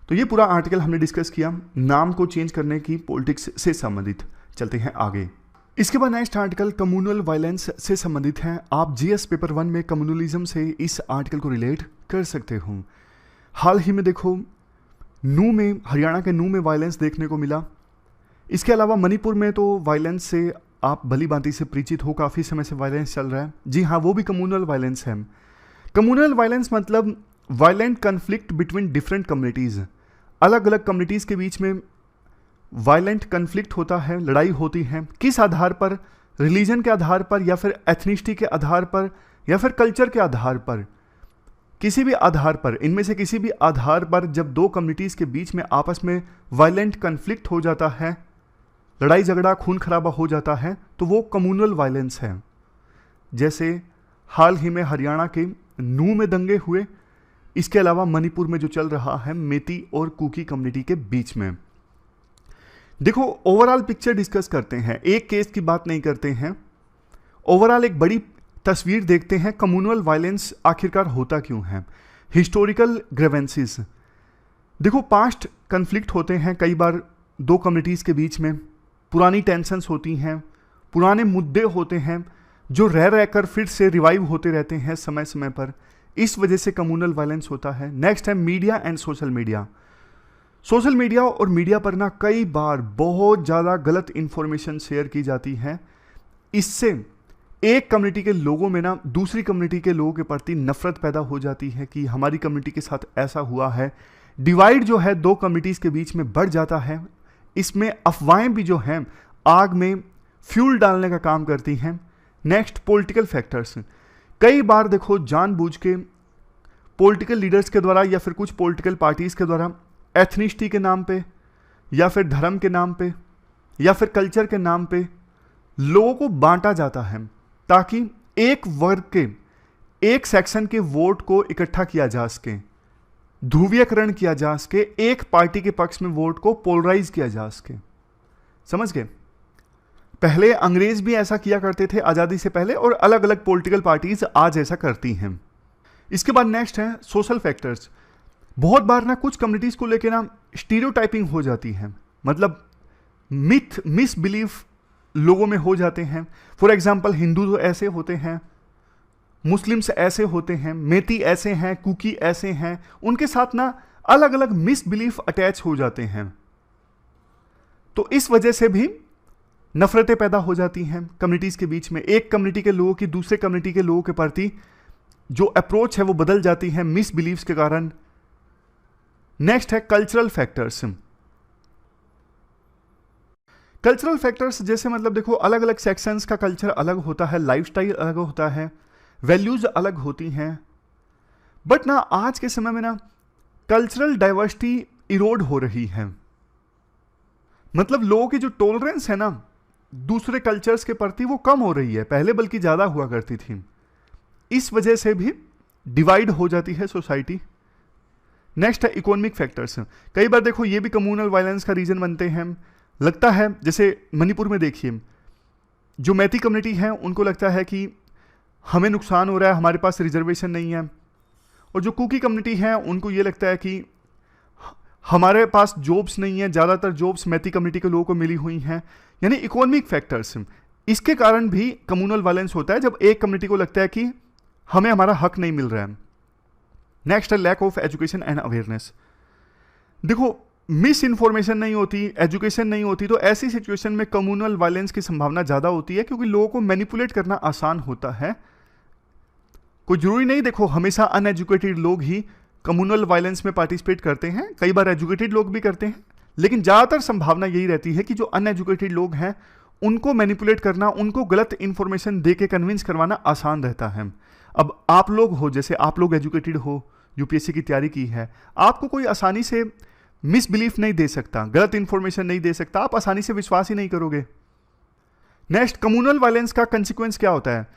तो ये पूरा आर्टिकल हमने डिस्कस किया नाम को चेंज करने की पॉलिटिक्स से संबंधित। चलते हैं आगे। इसके बाद नेक्स्ट आर्टिकल कम्युनल वायलेंस से संबंधित है। आप जीएस पेपर 1 में कम्युनलिज्म से इस आर्टिकल को रिलेट कर सकते हो। हाल ही में देखो नू में, हरियाणा के नू में वायलेंस देखने को मिला। इसके अलावा मणिपुर में तो वायलेंस से आप भली भांति से परिचित हो, काफ़ी समय से वायलेंस चल रहा है। जी हाँ, वो भी कम्युनल वायलेंस है। कम्युनल वायलेंस मतलब violent conflict between different communities. अलग अलग कम्युनिटीज़ के बीच में वायलेंट कन्फ्लिक्ट होता है, लड़ाई होती है। किस आधार पर? रिलीजन के आधार पर, या फिर एथनिसिटी के आधार पर, या फिर कल्चर के आधार पर। किसी भी आधार पर, इनमें से किसी भी आधार पर जब दो कम्युनिटीज़ के बीच में आपस में वायलेंट कन्फ्लिक्ट हो जाता है, लड़ाई झगड़ा खून खराबा हो जाता है, तो वो कम्युनल वायलेंस है। जैसे हाल ही में हरियाणा के नूह में दंगे हुए, इसके अलावा मणिपुर में जो चल रहा है मेती और कुकी कम्युनिटी के बीच में। देखो, ओवरऑल पिक्चर डिस्कस करते हैं, एक केस की बात नहीं करते हैं, ओवरऑल एक बड़ी तस्वीर देखते हैं। कम्युनल वायलेंस आखिरकार होता क्यों है, हिस्टोरिकल ग्रेवेंसीज। देखो, पास्ट कन्फ्लिक्ट होते हैं कई बार दो कम्युनिटीज़ के बीच में, पुरानी टेंशन्स होती हैं, पुराने मुद्दे होते हैं जो रह रहकर फिर से रिवाइव होते रहते हैं समय समय पर, इस वजह से कम्युनल वायलेंस होता है। नेक्स्ट है media and social media. Social media और मीडिया पर ना कई बार बहुत ज़्यादा गलत इन्फॉर्मेशन शेयर की जाती है। इससे एक कम्युनिटी के लोगों में ना दूसरी कम्युनिटी के लोगों के प्रति नफरत पैदा हो जाती है कि हमारी कम्युनिटी के साथ ऐसा हुआ है। डिवाइड जो है दो कम्युनिटीज़ के बीच में बढ़ जाता है। इसमें अफवाहें भी जो हैं आग में फ्यूल डालने का काम करती हैं। Next, political factors. कई बार देखो जानबूझ के पॉलिटिकल लीडर्स के द्वारा या फिर कुछ पॉलिटिकल पार्टीज़ के द्वारा एथनिसिटी के नाम पे या फिर धर्म के नाम पे या फिर कल्चर के नाम पे लोगों को बांटा जाता है ताकि एक वर्ग के, एक सेक्शन के वोट को इकट्ठा किया जा सके, ध्रुवीयकरण किया जा सके, एक पार्टी के पक्ष में वोट को पोलराइज किया जा सके। समझ गए? पहले अंग्रेज भी ऐसा किया करते थे आज़ादी से पहले, और अलग अलग पॉलिटिकल पार्टीज आज ऐसा करती हैं। इसके बाद नेक्स्ट है सोशल फैक्टर्स। बहुत बार ना कुछ कम्युनिटीज़ को लेकर ना स्टीरियोटाइपिंग हो जाती है, मतलब मिथ, मिसबिलीफ लोगों में हो जाते हैं। फॉर एग्जाम्पल, हिंदू तो ऐसे होते हैं, मुस्लिम्स ऐसे होते हैं, मेती ऐसे हैं, कुकी ऐसे हैं, उनके साथ ना अलग अलग मिसबिलीफ अटैच हो जाते हैं। तो इस वजह से भी नफरतें पैदा हो जाती हैं कम्युनिटीज़ के बीच में। एक कम्युनिटी के लोगों की दूसरे कम्युनिटी के लोगों के प्रति जो अप्रोच है वो बदल जाती है मिसबिलीव्स के कारण। नेक्स्ट है कल्चरल फैक्टर्स। कल्चरल फैक्टर्स जैसे मतलब देखो, अलग अलग सेक्शंस का कल्चर अलग होता है, लाइफस्टाइल अलग होता है, वैल्यूज अलग होती हैं। बट ना आज के समय में ना कल्चरल डाइवर्सिटी इरोड हो रही है। मतलब लोगों की जो टॉलरेंस है ना दूसरे कल्चर्स के प्रति वो कम हो रही है, पहले बल्कि ज़्यादा हुआ करती थी। इस वजह से भी डिवाइड हो जाती है सोसाइटी। नेक्स्ट है इकोनॉमिक फैक्टर्स। कई बार देखो ये भी कम्युनल वायलेंस का रीजन बनते हैं। लगता है जैसे मणिपुर में देखिए, जो मैती कम्युनिटी है उनको लगता है कि हमें नुकसान हो रहा है, हमारे पास रिजर्वेशन नहीं है, और जो कुकी कम्युनिटी है उनको ये लगता है कि हमारे पास जॉब्स नहीं है, ज़्यादातर जॉब्स मैती कम्युनिटी के लोगों को मिली हुई हैं। यानी इकोनॉमिक फैक्टर्स, इसके कारण भी कम्युनल वायलेंस होता है जब एक कम्युनिटी को लगता है कि हमें हमारा हक नहीं मिल रहा है। नेक्स्ट है lack of education and awareness. देखो, मिस इन्फॉर्मेशन नहीं होती, एजुकेशन नहीं होती, तो ऐसी सिचुएशन में कम्युनल वायलेंस की संभावना ज़्यादा होती है, क्योंकि लोगों को मैनिपुलेट करना आसान होता है। कोई जरूरी नहीं देखो हमेशा अनएजुकेटेड लोग ही कम्युनल वायलेंस में पार्टिसिपेट करते हैं, कई बार एजुकेटेड लोग भी करते हैं, लेकिन ज़्यादातर संभावना यही रहती है कि जो अनएजुकेटेड लोग हैं उनको मैनिपुलेट करना, उनको गलत इन्फॉर्मेशन दे के कन्विंस करवाना आसान रहता है। अब आप लोग हो, जैसे आप लोग एजुकेटेड हो, यूपीएससी की तैयारी की है, आपको कोई आसानी से मिसबिलीफ नहीं दे सकता, गलत इंफॉर्मेशन नहीं दे सकता, आप आसानी से विश्वास ही नहीं करोगे। नेक्स्ट, कम्युनल वायलेंस का कंसिक्वेंस क्या होता है?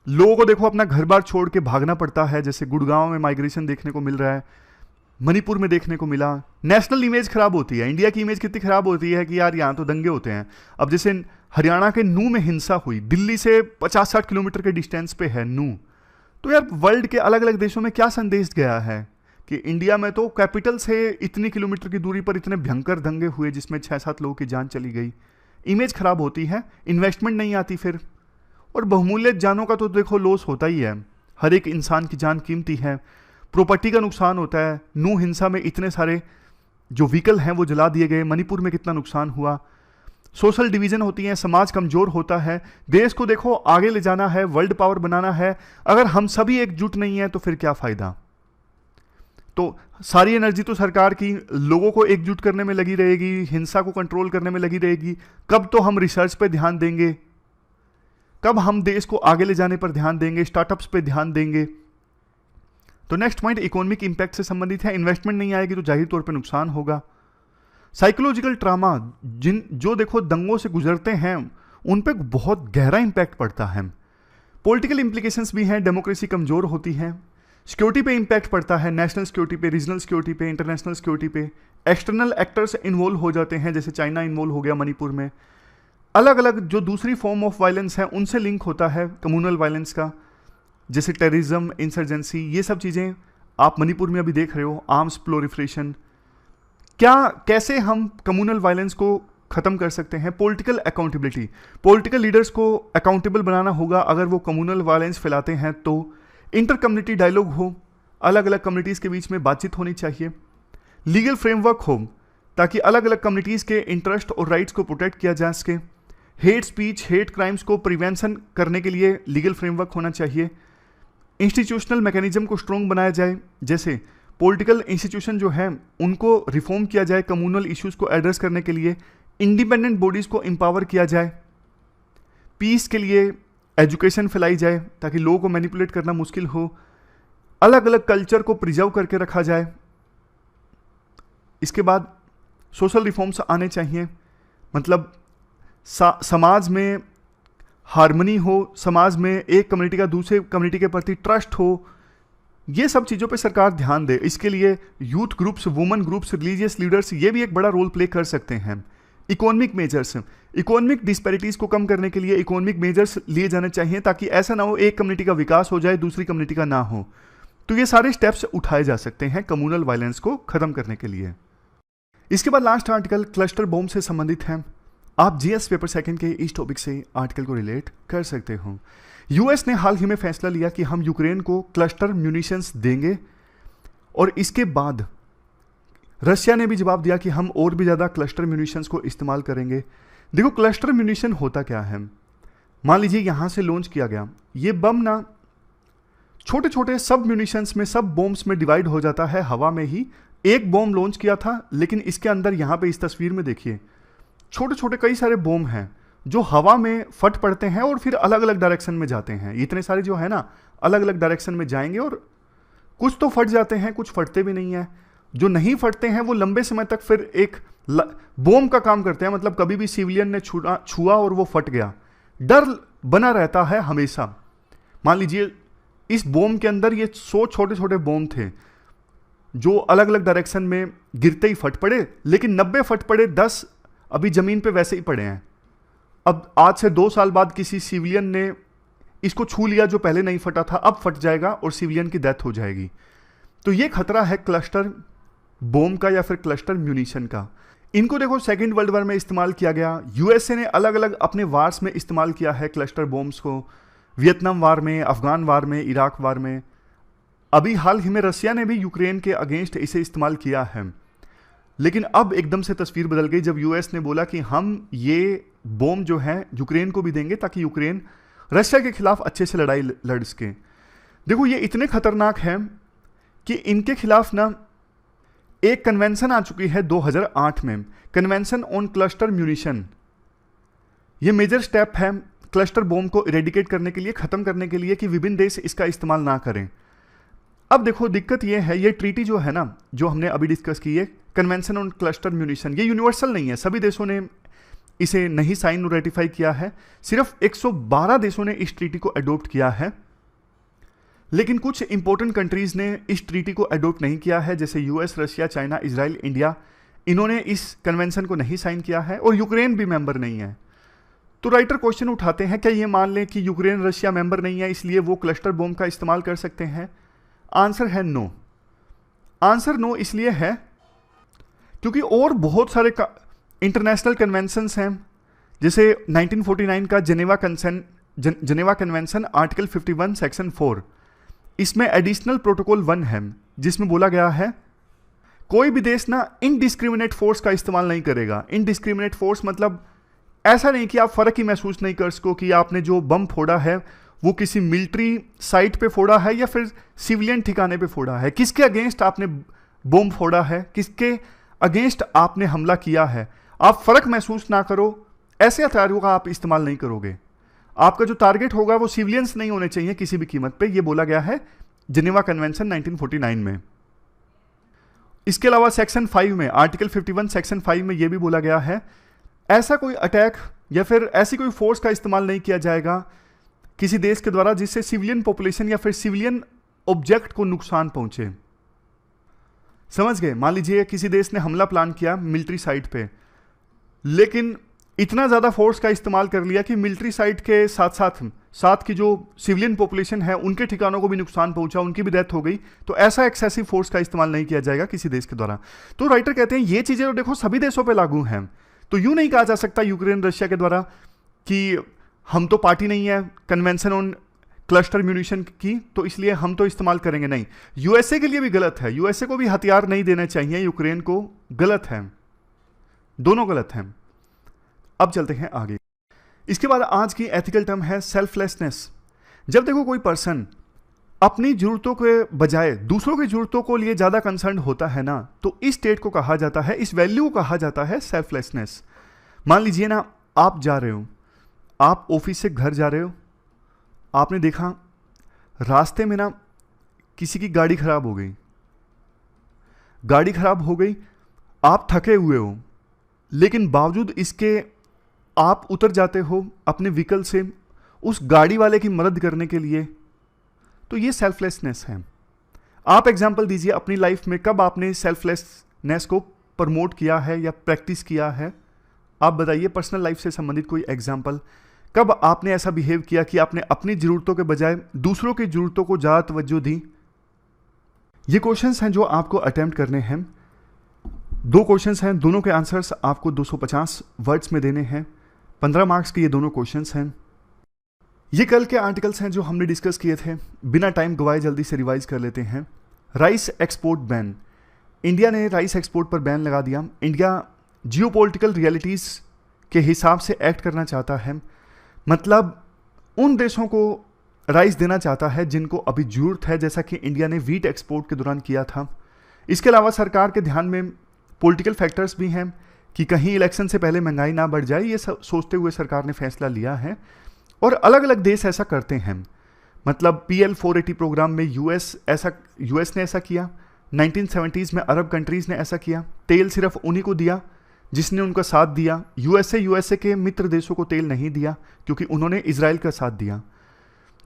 लोगों को देखो अपना घर बार छोड़ के भागना पड़ता है, जैसे गुड़गांव में माइग्रेशन देखने को मिल रहा है, मणिपुर में देखने को मिला। नेशनल इमेज खराब होती है, इंडिया की इमेज कितनी खराब होती है कि यार यहाँ तो दंगे होते हैं। अब जैसे हरियाणा के नूह में हिंसा हुई, दिल्ली से 50-60 किलोमीटर के डिस्टेंस पे है नूह, तो यार वर्ल्ड के अलग अलग देशों में क्या संदेश गया है कि इंडिया में तो कैपिटल से इतनी किलोमीटर की दूरी पर इतने भयंकर दंगे हुए जिसमें 6-7 लोगों की जान चली गई। इमेज खराब होती है, इन्वेस्टमेंट नहीं आती फिर, और बहुमूल्य जानों का तो देखो लॉस होता ही है। हर एक इंसान की जान कीमती है, प्रॉपर्टी का नुकसान होता है। नूह हिंसा में इतने सारे जो व्हीकल हैं वो जला दिए गए, मणिपुर में कितना नुकसान हुआ। सोशल डिवीजन होती है, समाज कमजोर होता है। देश को देखो आगे ले जाना है, वर्ल्ड पावर बनाना है, अगर हम सभी एकजुट नहीं है तो फिर क्या फायदा? तो सारी एनर्जी तो सरकार की लोगों को एकजुट करने में लगी रहेगी, हिंसा को कंट्रोल करने में लगी रहेगी। कब तो हम रिसर्च पे ध्यान देंगे, कब हम देश को आगे ले जाने पर ध्यान देंगे, स्टार्टअप्स पे ध्यान देंगे, तो नेक्स्ट पॉइंट इकोनॉमिक इंपैक्ट से संबंधित है। इन्वेस्टमेंट नहीं आएगी तो जाहिर तौर पर नुकसान होगा। साइकोलॉजिकल ट्रामा, जो देखो दंगों से गुजरते हैं उन पर बहुत गहरा इंपैक्ट पड़ता है। पॉलिटिकल इंप्लीकेशंस भी हैं, डेमोक्रेसी कमजोर होती है। सिक्योरिटी पे इंपैक्ट पड़ता है, नेशनल सिक्योरिटी पे, रीजनल सिक्योरिटी पे, इंटरनेशनल सिक्योरिटी पे। एक्सटर्नल एक्टर्स इन्वॉल्व हो जाते हैं, जैसे चाइना इन्वॉल्व हो गया मणिपुर में। अलग अलग जो दूसरी फॉर्म ऑफ वायलेंस है उनसे लिंक होता है कम्युनल वायलेंस का, जैसे टेररिज्म, इंसर्जेंसी, ये सब चीज़ें आप मणिपुर में अभी देख रहे हो, आर्म्स प्लोरिफरेशन। कैसे हम कम्युनल वायलेंस को ख़त्म कर सकते हैं? पॉलिटिकल अकाउंटेबिलिटी, पॉलिटिकल लीडर्स को अकाउंटेबल बनाना होगा अगर वो कम्युनल वायलेंस फैलाते हैं तो। इंटर कम्युनिटी डायलॉग हो, अलग अलग कम्युनिटीज़ के बीच में बातचीत होनी चाहिए। लीगल फ्रेमवर्क हो ताकि अलग अलग कम्युनिटीज़ के इंटरेस्ट और राइट्स को प्रोटेक्ट किया जा सके। हेट स्पीच, हेट क्राइम्स को प्रिवेंशन करने के लिए लीगल फ्रेमवर्क होना चाहिए। इंस्टीट्यूशनल मैकेनिज्म को स्ट्रॉन्ग बनाया जाए, जैसे पॉलिटिकल इंस्टीट्यूशन जो है उनको रिफॉर्म किया जाए कम्युनल इश्यूज को एड्रेस करने के लिए। इंडिपेंडेंट बॉडीज़ को एम्पावर किया जाए। पीस के लिए एजुकेशन फैलाई जाए ताकि लोगों को मैनिपुलेट करना मुश्किल हो। अलग अलग कल्चर को प्रिजर्व करके रखा जाए। इसके बाद सोशल रिफॉर्म्स आने चाहिए, मतलब समाज में हार्मनी हो, समाज में एक कम्युनिटी का दूसरे कम्युनिटी के प्रति ट्रस्ट हो। ये सब चीज़ों पे सरकार ध्यान दे। इसके लिए youth groups, women groups, religious leaders ये भी एक बड़ा रोल प्ले कर सकते हैं। इकोनॉमिक मेजर्स, इकोनॉमिक डिस्पैरिटीज़ को कम करने के लिए इकोनॉमिक मेजर्स लिए जाने चाहिए ताकि ऐसा ना हो एक कम्युनिटी का विकास हो जाए दूसरी कम्युनिटी का ना हो। तो ये सारे स्टेप्स उठाए जा सकते हैं कम्युनल वायलेंस को ख़त्म करने के लिए। इसके बाद लास्ट आर्टिकल क्लस्टर बॉम्ब से संबंधित है। आप जीएस पेपर सेकंड के इस टॉपिक से आर्टिकल को रिलेट कर सकते हो। यूएस ने हाल ही में फैसला लिया कि हम यूक्रेन को क्लस्टर म्यूनिशंस देंगे, और इसके बाद रशिया ने भी जवाब दिया कि हम और भी ज़्यादा क्लस्टर म्यूनिशंस को इस्तेमाल करेंगे। देखो क्लस्टर म्यूनिशन होता क्या है, मान लीजिए यहाँ से लॉन्च किया गया ये बम ना छोटे छोटे सब म्यूनिशंस में, सब बॉम्ब्स में डिवाइड हो जाता है हवा में ही। एक बॉम्ब लॉन्च किया था, लेकिन इसके अंदर यहाँ पे इस तस्वीर में देखिए छोटे छोटे कई सारे बॉम्ब हैं जो हवा में फट पड़ते हैं और फिर अलग अलग डायरेक्शन में जाते हैं। इतने सारे जो है ना अलग अलग डायरेक्शन में जाएंगे, और कुछ तो फट जाते हैं, कुछ फटते भी नहीं है। जो नहीं फटते हैं वो लंबे समय तक फिर एक बॉम्ब का काम करते हैं, मतलब कभी भी सिविलियन ने छुआ और वो फट गया, डर बना रहता है हमेशा। मान लीजिए इस बॉम्ब के अंदर ये 100 छोटे छोटे बॉम्ब थे जो अलग अलग डायरेक्शन में गिरते ही फट पड़े, लेकिन 90 फट पड़े, 10 अभी जमीन पे वैसे ही पड़े हैं। अब आज से 2 साल बाद किसी सिविलियन ने इसको छू लिया जो पहले नहीं फटा था, अब फट जाएगा और सिविलियन की डेथ हो जाएगी। तो ये खतरा है क्लस्टर बॉम्ब का या फिर क्लस्टर म्यूनिशन का। इनको देखो सेकेंड वर्ल्ड वॉर में इस्तेमाल किया गया। यूएसए ने अलग अलग अपने वार्स में इस्तेमाल किया है क्लस्टर बॉम्ब्स को, वियतनाम वार में, अफगान वार में, इराक वार में। अभी हाल ही में रशिया ने भी यूक्रेन के अगेंस्ट इसे इस्तेमाल किया है। लेकिन अब एकदम से तस्वीर बदल गई जब यूएस ने बोला कि हम ये बॉम्ब जो है यूक्रेन को भी देंगे ताकि यूक्रेन रशिया के खिलाफ अच्छे से लड़ाई लड़ सके। देखो ये इतने खतरनाक है कि इनके खिलाफ ना एक कन्वेंशन आ चुकी है 2008 में, कन्वेंशन ऑन क्लस्टर म्यूनिशन। ये मेजर स्टेप है क्लस्टर बॉम्ब को इरेडिकेट करने के लिए, खत्म करने के लिए, कि विभिन्न देश इसका इस्तेमाल ना करें। अब देखो दिक्कत ये है, ये ट्रीटी जो है ना जो हमने अभी डिस्कस की है, कन्वेंशन ऑन क्लस्टर म्यूनिशन, ये यूनिवर्सल नहीं है। सभी देशों ने इसे नहीं साइन और रेटिफाई किया है, सिर्फ 112 देशों ने इस ट्रीटी को अडोप्ट किया है। लेकिन कुछ इंपॉर्टेंट कंट्रीज ने इस ट्रीटी को अडोप्ट नहीं किया है, जैसे US, Russia, China, Israel, India. इन्होंने इस कन्वेंशन को नहीं साइन किया है और यूक्रेन भी मेंबर नहीं है। तो राइटर क्वेश्चन उठाते हैं, क्या ये मान लें कि यूक्रेन, रशिया मेंबर नहीं है इसलिए वो क्लस्टर बॉम्ब का इस्तेमाल कर सकते हैं? आंसर है नो। आंसर नो इसलिए है क्योंकि और बहुत सारे इंटरनेशनल कन्वेंशंस हैं, जैसे 1949 का जेनेवा कन्वेंशन आर्टिकल 51 सेक्शन 4। इसमें एडिशनल प्रोटोकॉल 1 है जिसमें बोला गया है कोई भी देश ना इनडिस्क्रिमिनेट फोर्स का इस्तेमाल नहीं करेगा। इनडिस्क्रिमिनेट फोर्स मतलब ऐसा नहीं कि आप फर्क ही महसूस नहीं कर सको कि आपने जो बम फोड़ा है वो किसी मिलिट्री साइट पे फोड़ा है या फिर सिविलियन ठिकाने पे फोड़ा है, किसके अगेंस्ट आपने बम फोड़ा है, किसके अगेंस्ट आपने हमला किया है, आप फर्क महसूस ना करो, ऐसे हथियारों का आप इस्तेमाल नहीं करोगे। आपका जो टारगेट होगा वो सिविलियंस नहीं होने चाहिए किसी भी कीमत पे, ये बोला गया है जिनेवा कन्वेंशन 1949 में। इसके अलावा सेक्शन 5 में, आर्टिकल 51 सेक्शन 5 में यह भी बोला गया है, ऐसा कोई अटैक या फिर ऐसी कोई फोर्स का इस्तेमाल नहीं किया जाएगा किसी देश के द्वारा जिससे सिविलियन पॉपुलेशन या फिर सिविलियन ऑब्जेक्ट को नुकसान पहुंचे। समझ गए? मान लीजिए किसी देश ने हमला प्लान किया मिलिट्री साइट पे, लेकिन इतना ज़्यादा फोर्स का इस्तेमाल कर लिया कि मिलिट्री साइट के साथ साथ की जो सिविलियन पॉपुलेशन है उनके ठिकानों को भी नुकसान पहुंचा, उनकी भी डेथ हो गई, तो ऐसा एक्सेसिव फोर्स का इस्तेमाल नहीं किया जाएगा किसी देश के द्वारा। तो राइटर कहते हैं ये चीज़ें तो देखो सभी देशों पे लागू हैं, तो यूं नहीं कहा जा सकता यूक्रेन रशिया के द्वारा कि हम तो पार्टी नहीं है कन्वेंशन ऑन क्लस्टर म्यूनिशन की, तो इसलिए हम तो इस्तेमाल करेंगे नहीं। यूएसए के लिए भी गलत है, यूएसए को भी हथियार नहीं देने चाहिए यूक्रेन को, गलत है, दोनों गलत हैं। अब चलते हैं आगे। इसके बाद आज की एथिकल टर्म है सेल्फलेसनेस। जब देखो कोई पर्सन अपनी जरूरतों के बजाय दूसरों की जरूरतों को लिए ज्यादा कंसर्न होता है ना, तो इस स्टेट को कहा जाता है, इस वैल्यू को कहा जाता है सेल्फलेसनेस। मान लीजिए ना, आप जा रहे हो, आप ऑफिस से घर जा रहे हो, आपने देखा रास्ते में ना किसी की गाड़ी खराब हो गई, आप थके हुए हो, लेकिन बावजूद इसके आप उतर जाते हो अपने व्हीकल से उस गाड़ी वाले की मदद करने के लिए, तो ये सेल्फलेसनेस है। आप एग्जाम्पल दीजिए अपनी लाइफ में, कब आपने सेल्फलेसनेस को प्रमोट किया है या प्रैक्टिस किया है? आप बताइए, पर्सनल लाइफ से संबंधित कोई एग्जाम्पल, कब आपने ऐसा बिहेव किया कि आपने अपनी जरूरतों के बजाय दूसरों की जरूरतों को ज़्यादा तवज्जो दी? ये क्वेश्चंस हैं जो आपको अटेम्प्ट करने हैं। 2 क्वेश्चंस हैं, दोनों के आंसर्स आपको 250 वर्ड्स में देने हैं। 15 मार्क्स के ये दोनों क्वेश्चंस हैं। ये कल के आर्टिकल्स हैं जो हमने डिस्कस किए थे। बिना टाइम गवाए जल्दी से रिवाइज कर लेते हैं। राइस एक्सपोर्ट बैन, इंडिया ने राइस एक्सपोर्ट पर बैन लगा दिया। इंडिया जियोपॉलिटिकल रियलिटीज़ के हिसाब से एक्ट करना चाहता है, मतलब उन देशों को राइस देना चाहता है जिनको अभी जरूरत है, जैसा कि इंडिया ने वीट एक्सपोर्ट के दौरान किया था। इसके अलावा सरकार के ध्यान में पॉलिटिकल फैक्टर्स भी हैं कि कहीं इलेक्शन से पहले महंगाई ना बढ़ जाए, ये सोचते हुए सरकार ने फैसला लिया है। और अलग अलग देश ऐसा करते हैं, मतलब PL 480 प्रोग्राम में यूएस ने ऐसा किया, 1970s में अरब कंट्रीज़ ने ऐसा किया। तेल सिर्फ उन्हीं को दिया जिसने उनका साथ दिया। यूएसए के मित्र देशों को तेल नहीं दिया क्योंकि उन्होंने इजराइल का साथ दिया।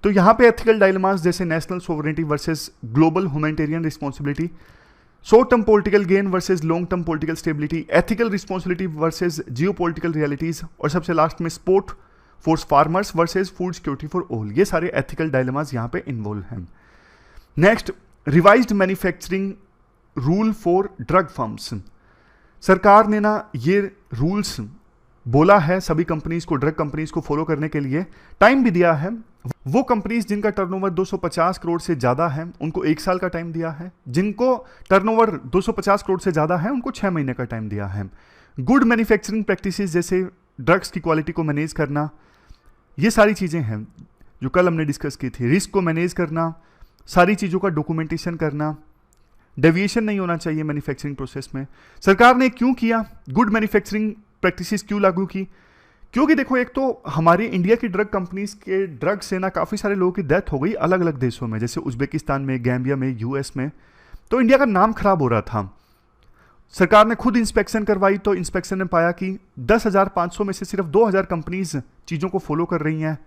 तो यहाँ पे एथिकल डायलेमास जैसे national sovereignty versus global humanitarian responsibility, short term political gain versus long term political stability, ethical responsibility versus geopolitical realities, और सबसे लास्ट में support for farmers versus food security for all. ये सारे ethical dilemmas यहाँ पे involve हैं। Next, revised manufacturing rule for drug firms. सरकार ने ना ये रूल्स बोला है सभी कंपनीज को, ड्रग कंपनीज को फॉलो करने के लिए, टाइम भी दिया है। वो कंपनीज जिनका टर्नओवर 250 करोड़ से ज़्यादा है उनको 1 साल का टाइम दिया है, जिनको टर्नओवर 250 करोड़ से ज़्यादा है उनको 6 महीने का टाइम दिया है। गुड मैन्युफैक्चरिंग प्रैक्टिसेस जैसे ड्रग्स की क्वालिटी को मैनेज करना, ये सारी चीज़ें हैं जो कल हमने डिस्कस की थी। रिस्क को मैनेज करना, सारी चीज़ों का डॉक्यूमेंटेशन करना, डेविएशन नहीं होना चाहिए मैन्युफैक्चरिंग प्रोसेस में। सरकार ने क्यों किया गुड मैन्युफैक्चरिंग प्रैक्टिसेस क्यों लागू की? क्योंकि देखो, एक तो हमारी इंडिया की ड्रग कंपनीज के ड्रग से ना काफ़ी सारे लोगों की डेथ हो गई अलग अलग देशों में, जैसे उज्बेकिस्तान में, गैम्बिया में, यूएस में। तो इंडिया का नाम खराब हो रहा था। सरकार ने खुद इंस्पेक्शन करवाई तो इंस्पेक्शन ने पाया कि 10,500 में से सिर्फ 2,000 कंपनीज चीज़ों को फॉलो कर रही हैं।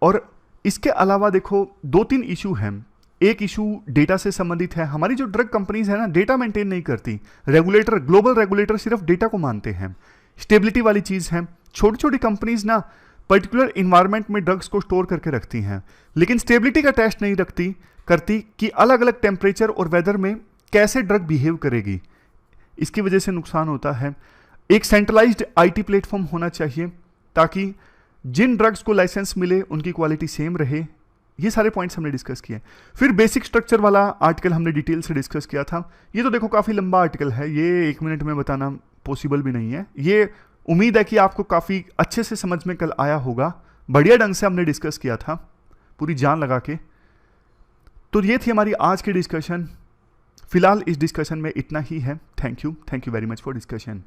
और इसके अलावा देखो 2-3 इशू हैं। एक इशू डेटा से संबंधित है। हमारी जो ड्रग कंपनीज है ना, डेटा मेंटेन नहीं करती। रेगुलेटर, ग्लोबल रेगुलेटर सिर्फ डेटा को मानते हैं। स्टेबिलिटी वाली चीज़ है। छोटी छोटी कंपनीज ना पर्टिकुलर इन्वायरमेंट में ड्रग्स को स्टोर करके रखती हैं, लेकिन स्टेबिलिटी का टेस्ट नहीं करती कि अलग अलग टेम्परेचर और वेदर में कैसे ड्रग बिहेव करेगी। इसकी वजह से नुकसान होता है। एक सेंट्रलाइज्ड IT प्लेटफॉर्म होना चाहिए ताकि जिन ड्रग्स को लाइसेंस मिले उनकी क्वालिटी सेम रहे। ये सारे पॉइंट्स हमने डिस्कस किए। फिर बेसिक स्ट्रक्चर वाला आर्टिकल हमने डिटेल से डिस्कस किया था। ये तो देखो काफ़ी लंबा आर्टिकल है, ये 1 मिनट में बताना पॉसिबल भी नहीं है। ये उम्मीद है कि आपको काफ़ी अच्छे से समझ में कल आया होगा। बढ़िया ढंग से हमने डिस्कस किया था पूरी जान लगा के। तो ये थी हमारी आज की डिस्कशन। फिलहाल इस डिस्कशन में इतना ही है। Thank you very much for discussion.